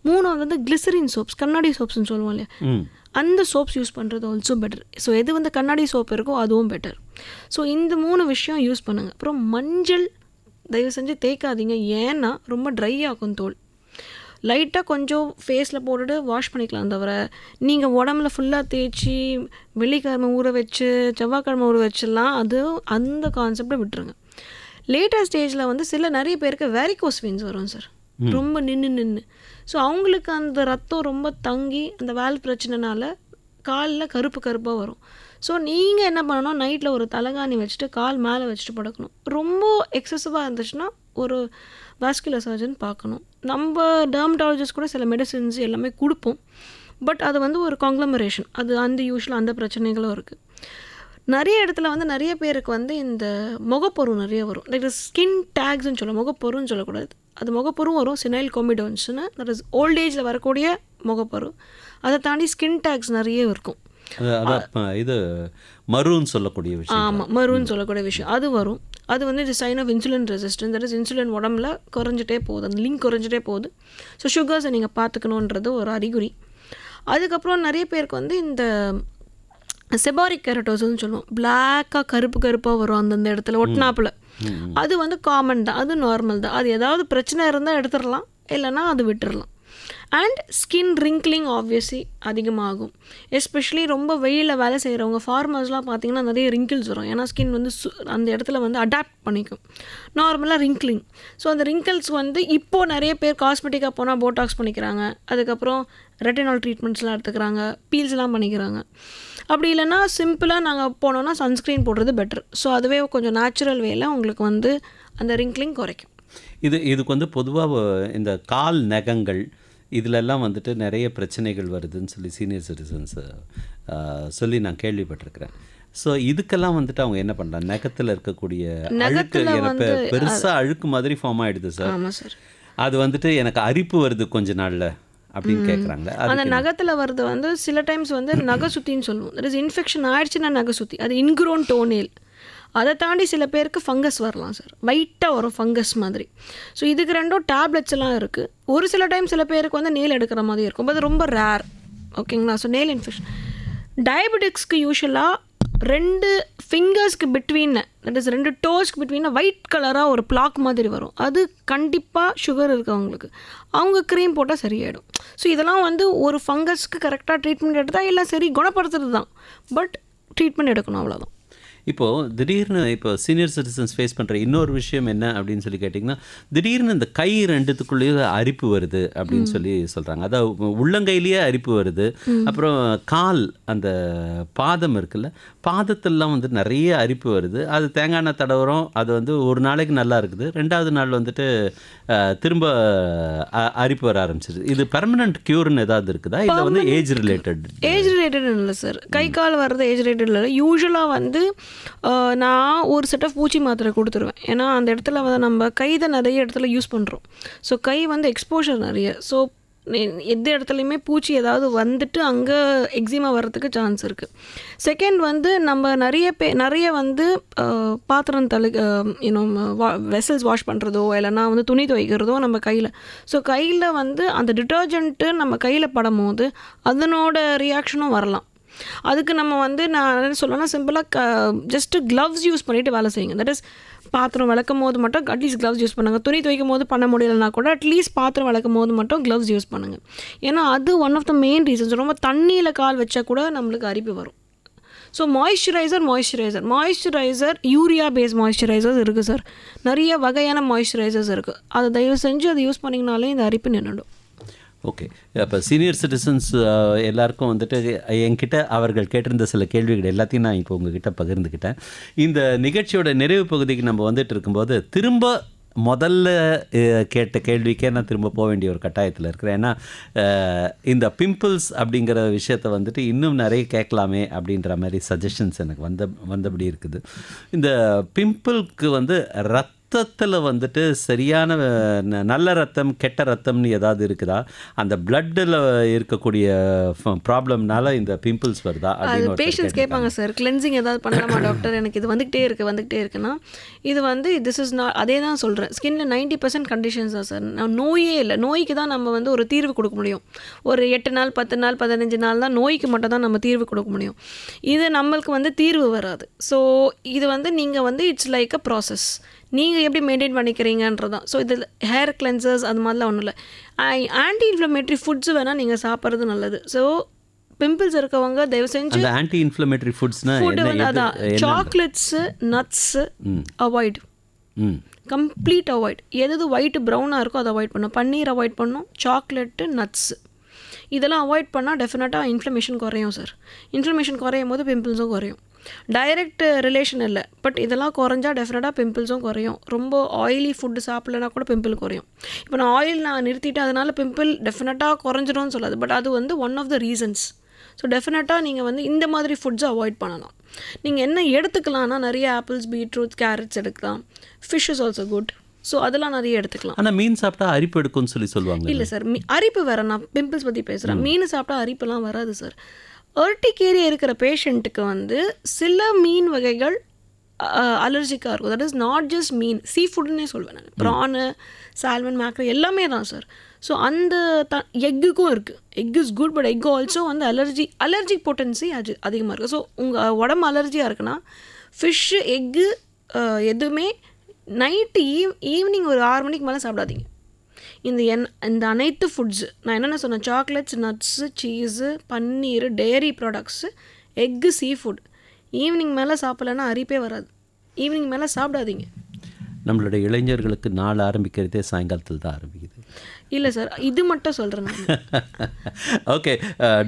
3 வந்து கிளிசரின் சோப்ஸ், கண்ணாடி சோப்ஸ்ன்னு சொல்லுவோம் இல்லையா, அந்த சோப்ஸ் யூஸ் பண்ணுறது ஆல்சோ பெட்டர். ஸோ எது வந்து கண்ணாடி சோப் இருக்கோ அதுவும் பெட்டர். ஸோ இந்த 3 விஷயம் யூஸ் பண்ணுங்கள். அப்புறம் மஞ்சள் தயவு செஞ்சு தேய்க்காதீங்க. ஏன்னா ரொம்ப ட்ரை ஆகும் தோல். லைட்டாக கொஞ்சம் ஃபேஸில் போட்டுட்டு வாஷ் பண்ணிக்கலாம். தவிர நீங்கள் உடம்புல ஃபுல்லாக தேய்ச்சி வெள்ளிக்கிழமை ஊற வச்சு செவ்வாய்க்கிழமை ஊற வச்சிடலாம், அது அந்த கான்செப்டை விட்டுருங்க. லேட்டர் ஸ்டேஜில் வந்து நிறைய பேருக்கு வேரிகோஸ் வெயின்ஸ் வரும் சார், ரொம்ப நின்று. ஸோ அவங்களுக்கு அந்த ரத்தம் ரொம்ப தங்கி அந்த வால்வ் பிரச்சனைனால காலில் கருப்பாக வரும். ஸோ நீங்கள் என்ன பண்ணணும், நைட்டில் ஒரு தலைகாணி வச்சுட்டு கால் மேலே வச்சுட்டு படுக்கணும். ரொம்ப எக்ஸசிவாக இருந்துச்சுன்னா ஒரு வாஸ்குலர் சர்ஜன் பார்க்கணும். நம்ம டெர்மட்டாலஜிஸ்ட் கூட சில மெடிசின்ஸ் எல்லாமே கொடுப்போம். பட் அது வந்து ஒரு காங்க்ளமரேஷன், அது அந்த யூஸ்வலாக அந்த பிரச்சனைகளும் இருக்குது. நிறைய இடத்துல வந்து நிறைய பேருக்கு வந்து இந்த முகப்பொரு நிறைய வரும். லைக் ஸ்கின் டேக்ஸ்ன்னு சொல்லுவோம், முகப்பொருன்னு சொல்லக்கூடாது. அது முகப்பொரும் வரும், சினைல் கோமிடோன்ஸ்னு, தட் இஸ் ஓல்ட் ஏஜில் வரக்கூடிய முகப்பொரு. அதை தாண்டி ஸ்கின் டேக்ஸ் நிறைய இருக்கும். இது மருன்னு சொல்லக்கூடிய விஷயம். ஆமாம், மருன்னு சொல்லக்கூடிய விஷயம் அது வரும். அது வந்து இது sign of insulin resistance. That is insulin உடம்புல குறைஞ்சிட்டே போகுது, அந்த லிங்க் குறைஞ்சிட்டே போகுது. ஸோ சுகர்ஸை நீங்கள் பார்த்துக்கணுன்றது ஒரு அறிகுறி. அதுக்கப்புறம் நிறைய பேருக்கு வந்து இந்த செபாரிக் கெரட்டோஸ்ன்னு சொல்லுவோம், பிளாக்காக கருப்பாக வரும் அந்தந்த இடத்துல ஒட்டினாப்பில். அது வந்து காமன் தான், அது நார்மல் தான். அது ஏதாவது பிரச்சனை இருந்தால் எடுத்துடலாம், இல்லைன்னா அது விட்டுடலாம். அண்ட் ஸ்கின் ரிங்க்லிங் ஆப்வியஸ்லி அதிகமாகும். எஸ்பெஷலி ரொம்ப வெயிலில் வேலை செய்கிறவங்க ஃபார்மர்ஸ்லாம் பார்த்திங்கன்னா நிறைய ரிங்கிள்ஸ் வரும். ஏன்னா ஸ்கின் வந்து அந்த இடத்துல வந்து அடாப்ட் பண்ணிக்கும் நார்மலாக ரிங்க்லிங். ஸோ அந்த ரிங்கிள்ஸ் வந்து இப்போது நிறைய பேர் காஸ்மெட்டிக்காக போனால் போட்டாக்ஸ் பண்ணிக்கிறாங்க, அதுக்கப்புறம் ரெட்டினால் ட்ரீட்மெண்ட்ஸ்லாம் எடுத்துக்கிறாங்க, பீல்ஸ்லாம் பண்ணிக்கிறாங்க. அப்படி இல்லைன்னா சிம்பிளாக நாங்கள் போனோன்னா சன்ஸ்க்ரீன் போடுறது பெட்டர். ஸோ அதுவே கொஞ்சம் நேச்சுரல் வேல உங்களுக்கு வந்து அந்த ரிங்க்லிங் குறைக்கும். இதுக்கு வந்து பொதுவாக இந்த கால் நகங்கள் இதிலெல்லாம் வந்துட்டு நிறைய பிரச்சனைகள் வருதுன்னு சொல்லி சீனியர் சிட்டிசன்ஸ் சொல்லி நான் கேள்விப்பட்டிருக்கிறேன். ஸோ இதுக்கெல்லாம் வந்துட்டு அவங்க என்ன பண்ணுறாங்க? நகத்தில் இருக்கக்கூடிய அழுக்கு எனக்கு பெருசாக அழுக்கு மாதிரி ஃபார்ம் ஆகிடுது சார். ஆமாம் சார். அது வந்துட்டு எனக்கு அரிப்பு வருது கொஞ்ச நாளில் அப்படின்னு கேட்குறாங்க. அந்த நகத்தில் வருது வந்து சில டைம்ஸ் வந்து நகை சுத்தின்னு சொல்லுவோம். தட் இஸ் இன்ஃபெக்ஷன் ஆயிடுச்சுன்னா நகை சுற்றி, அது இன்க்ரோன் டோனேல். அதை தாண்டி சில பேருக்கு ஃபங்கஸ் வரலாம் சார், வைட்டாக வரும் ஃபங்கஸ் மாதிரி. ஸோ இதுக்கு ரெண்டும் டேப்லெட்ஸ் எல்லாம் இருக்குது. ஒரு சில டைம் சில பேருக்கு வந்து நெயில் எடுக்கிற மாதிரி இருக்கும், அது ரொம்ப ரேர். ஓகேங்களா? ஸோ நெயில் இன்ஃபெக்ஷன் டயபெட்டிக்ஸ்க்கு யூஸ்வலாக 2 ஃபிங்கர்ஸ்க்கு பிட்வீனில், தட் இஸ் 2 டோஸ்க்கு பிட்வீனில் ஒயிட் கலராக ஒரு பிளாக் மாதிரி வரும். அது கண்டிப்பாக சுகர் இருக்கவங்களுக்கு அவங்க க்ரீம் போட்டால் சரியாயிடும். ஸோ இதெல்லாம் வந்து ஒரு ஃபங்கஸ்க்கு கரெக்டாக ட்ரீட்மெண்ட் எடுத்தால் எல்லாம் சரி குணப்படுத்துறது தான். பட் ட்ரீட்மெண்ட் எடுக்கணும், அவ்வளோதான். இப்போது திடீர்னு இப்போ சீனியர் சிட்டிசன்ஸ் ஃபேஸ் பண்ணுற இன்னொரு விஷயம் என்ன அப்படின்னு சொல்லி கேட்டிங்கன்னா, திடீர்னு இந்த கை ரெண்டுத்துக்குள்ளேயே அரிப்பு வருது அப்படின்னு சொல்லி சொல்கிறாங்க. அதாவது உள்ளங்கையிலேயே அரிப்பு வருது. அப்புறம் கால் அந்த பாதம் இருக்குல்ல, பாதத்திலலாம் வந்து நிறைய அரிப்பு வருது. அது தேங்காய் எண்ணெய் தடவுறோம், அது வந்து ஒரு நாளைக்கு நல்லா இருக்குது, 2வது நாள் வந்துட்டு திரும்ப அரிப்பு வர ஆரம்பிச்சிருது. இது பெர்மனன்ட் க்யூர்னு ஏதாவது இருக்குதா, இல்லை வந்து ஏஜ் ரிலேட்டட்? ஏஜ் ரிலேட்டட் இல்லை சார், கை கால் வர்றது ஏஜ் ரிலேட்டட் இல்லை. யூஸ்வலாக வந்து நான் ஒரு செட் ஆஃப் பூச்சி மாத்திரை கொடுத்துருவேன். ஏன்னா அந்த இடத்துல வந்து நம்ம கை தான் நிறைய இடத்துல யூஸ் பண்ணுறோம். ஸோ கை வந்து எக்ஸ்போஷர் நிறைய. ஸோ எந்த இடத்துலையுமே பூச்சி ஏதாவது வந்துட்டு அங்கே எக்ஸிமா வர்றதுக்கு சான்ஸ் இருக்குது. செகண்ட் வந்து நம்ம நிறைய வந்து பாத்திரம் வெசல்ஸ் வாஷ் பண்ணுறதோ இல்லைனா வந்து துணி துவைக்கிறதோ நம்ம கையில். ஸோ கையில் வந்து அந்த டிட்டர்ஜென்ட்டு நம்ம கையில் படும்போது அதனோட ரியாக்ஷனும் வரலாம். அதுக்கு நம்ம வந்து நான் என்ன சொல்லணும்னா, சிம்பிளாக ஜஸ்ட்டு க்ளவ்ஸ் யூஸ் பண்ணிவிட்டு வேலை செய்யுங்க. தட் இஸ் பாத்திரம் விளக்கும் போது மட்டும் அட்லீஸ்ட் க்ளவ்ஸ் யூஸ் பண்ணுங்கள். துணி துவைக்கும் போது பண்ண முடியலைன்னா கூட அட்லீஸ்ட் பாத்திரம் விளக்கும் போது மட்டும் க்ளவ்ஸ் யூஸ் பண்ணுங்கள். ஏன்னா அது one of the main reasons. ரொம்ப தண்ணியில் கால் வச்சா கூட நம்மளுக்கு அரிப்பு வரும். So moisturiser urea base moisturisers இருக்குது சார். நிறைய வகையான மாய்ஸ்சரைசர்ஸ் இருக்குது. அதை தயவு செஞ்சு அதை யூஸ் பண்ணிங்கனாலே இந்த அரிப்பு நின்றுடும். ஓகே. அப்போ சீனியர் சிட்டிசன்ஸ் எல்லாருக்கும் வந்துட்டு என்கிட்ட அவர்கள் கேட்டிருந்த சில கேள்விகள் எல்லாத்தையும் நான் இப்போ உங்ககிட்ட பகிர்ந்துக்கிட்டேன். இந்த நிகழ்ச்சியோட நிறைவு பகுதிக்கு நம்ம வந்துட்டு இருக்கும்போது திரும்ப முதல்ல கேட்ட கேள்விக்கே நான் திரும்ப போக வேண்டிய ஒரு கட்டாயத்தில் இருக்கிறேன். ஏன்னா இந்த பிம்பிள்ஸ் அப்படிங்கிற விஷயத்தை வந்துட்டு இன்னும் நிறைய கேட்கலாமே அப்படின்ற மாதிரி சஜஷன்ஸ் எனக்கு வந்தபடி இருக்குது. இந்த பிம்பிளுக்கு வந்து ரத்தத்தில் வந்துட்டு சரியான நல்ல ரத்தம் கெட்ட ரத்தம்னு ஏதாவது இருக்குதா? அந்த பிளட்டில் இருக்கக்கூடிய ப்ராப்ளம்னால இந்த பிம்பிள்ஸ் வருதா அப்படின்னு பேஷண்ட்ஸ் கேட்பாங்க சார். கிளென்சிங் ஏதாவது பண்ணலாமா டாக்டர், எனக்கு இது வந்துகிட்டே இருக்குன்னா இது வந்து திஸ் இஸ் நாட். அதே தான் சொல்கிறேன், ஸ்கின்ல 90% கண்டிஷன்ஸ் தான் சார். நோயே இல்லை. நோய்க்கு தான் நம்ம வந்து ஒரு தீர்வு கொடுக்க முடியும். ஒரு 8 நாள் 10 நாள் 15 நாள் தான் நோய்க்கு மட்டும் தான் நம்ம தீர்வு கொடுக்க முடியும். இது நம்மளுக்கு வந்து தீர்வு வராது. ஸோ இது வந்து நீங்கள் வந்து இட்ஸ் லைக் அ ப்ராசஸ். நீங்கள் எப்படி மெயின்டைன் பண்ணிக்கிறீங்கன்றதான். ஸோ இது ஹேர் கிளென்சர்ஸ் அது மாதிரிலாம் ஒன்றும் இல்லை. ஆன்டி இன்ஃப்ளமேட்டரி ஃபுட்ஸ் வேணால் நீங்கள் சாப்பிட்றது நல்லது. ஸோ பிம்பிள்ஸ் இருக்கவங்க தயவு செஞ்சு ஆன்டி இன்ஃப்ளமேட்டரி ஃபுட்ஸ்னா ஃபுட்டு வந்து அதான் chocolates nuts avoid, complete avoid. எது ஒயிட் ப்ரௌனாக இருக்கோ அதை அவாய்ட் பண்ணணும். பன்னீர் அவாய்ட் பண்ணணும், சாக்லேட்டு நட்ஸு இதெல்லாம் அவாய்ட் பண்ணால் டெஃபினட்டாக இன்ஃப்ளமேஷன் குறையும் சார். இன்ஃப்ளமேஷன் குறையும் போது பிம்பிள்ஸும் குறையும். டைரக்ட் ரிலேஷன் இல்லை, பட் இதெல்லாம் குறைஞ்சா டெஃபினட்டாக பிம்பிள்ஸும் குறையும். ரொம்ப ஆயிலி ஃபுட்டு சாப்பிட்லனா கூட பிம்பிள் குறையும். இப்போ நான் நிறுத்திட்டு அதனால் பிம்பிள் டெஃபினட்டாக குறைஞ்சிடும்னு சொல்லாது, பட் அது வந்து one of the reasons. So டெஃபினட்டாக நீங்கள் வந்து இந்த மாதிரி ஃபுட்ஸை அவாய்ட் பண்ணலாம். நீங்கள் என்ன எடுத்துக்கலாம்னா நிறைய ஆப்பிள்ஸ், பீட்ரூட், கேரட்ஸ் எடுக்கலாம். Fish is also good. So அதெல்லாம் நிறைய எடுத்துக்கலாம். ஆனால் மீன் சாப்பிட்டா அரிப்பு எடுக்கும்னு சொல்லுவாங்க. இல்லை சார், அரிப்பு வேறு. நான் பிம்பிள்ஸ் பற்றி பேசுகிறேன். மீன் சாப்பிட்டா அரிப்பெல்லாம் வராது சார். அர்டிகேரியா இருக்கிற பேஷண்ட்டுக்கு வந்து சில மீன் வகைகள் அலர்ஜிக்காக இருக்கும். தட் இஸ் நாட் ஜஸ்ட் மீன், சீ ஃபுட்னே சொல்வேன் நான். ப்ரானு, சால்மன், மேக்ரல் எல்லாமே தான் சார். ஸோ அந்த எக்குக்கும் இருக்குது. Egg is good, but egg also வந்து அலர்ஜிக் பொட்டன்சி அதிகமாக இருக்குது. ஸோ உங்கள் உடம்பு அலர்ஜியாக இருக்குன்னா ஃபிஷ்ஷு, எக்கு எதுவுமே நைட்டு ஈவினிங் ஒரு 6 மணிக்கு மேலே சாப்பிடாதீங்க. இந்த அனைத்து ஃபுட்ஸு நான் என்னென்ன சொன்னேன், chocolates, nuts, cheese, paneer, dairy products, egg, sea food. Evening மேலே சாப்பிட்லன்னா அரிப்பே வராது. ஈவினிங் மேலே சாப்பிடாதீங்க. நம்மளுடைய இளைஞர்களுக்கு நாள் ஆரம்பிக்கிறதே சாயங்காலத்தில் தான் ஆரம்பிக்குது. இல்லை சார், இது மட்டும் சொல்கிறேன் நான். ஓகே,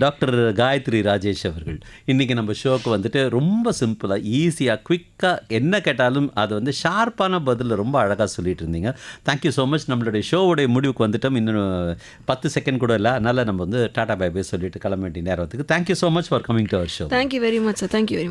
டாக்டர் காயத்ரி ராஜேஷ் அவர்கள் இன்றைக்கி நம்ம ஷோக்கு வந்துட்டு ரொம்ப சிம்பிளாக, ஈஸியாக, குவிக்காக என்ன கேட்டாலும் அது வந்து ஷார்ப்பான பதில் ரொம்ப அழகாக சொல்லிட்டு இருந்தீங்க. Thank you so much. நம்மளுடைய ஷோவுடைய முடிவுக்கு வந்துட்டோம். இன்னும் 10 செகண்ட் கூட இல்லை. அதனால் நம்ம வந்து டாடா பை பை சொல்லிட்டு கிளம்ப வேண்டிய நேரத்துக்கு. Thank you so much for coming to our show. Thank you very much sir. Thank you very much.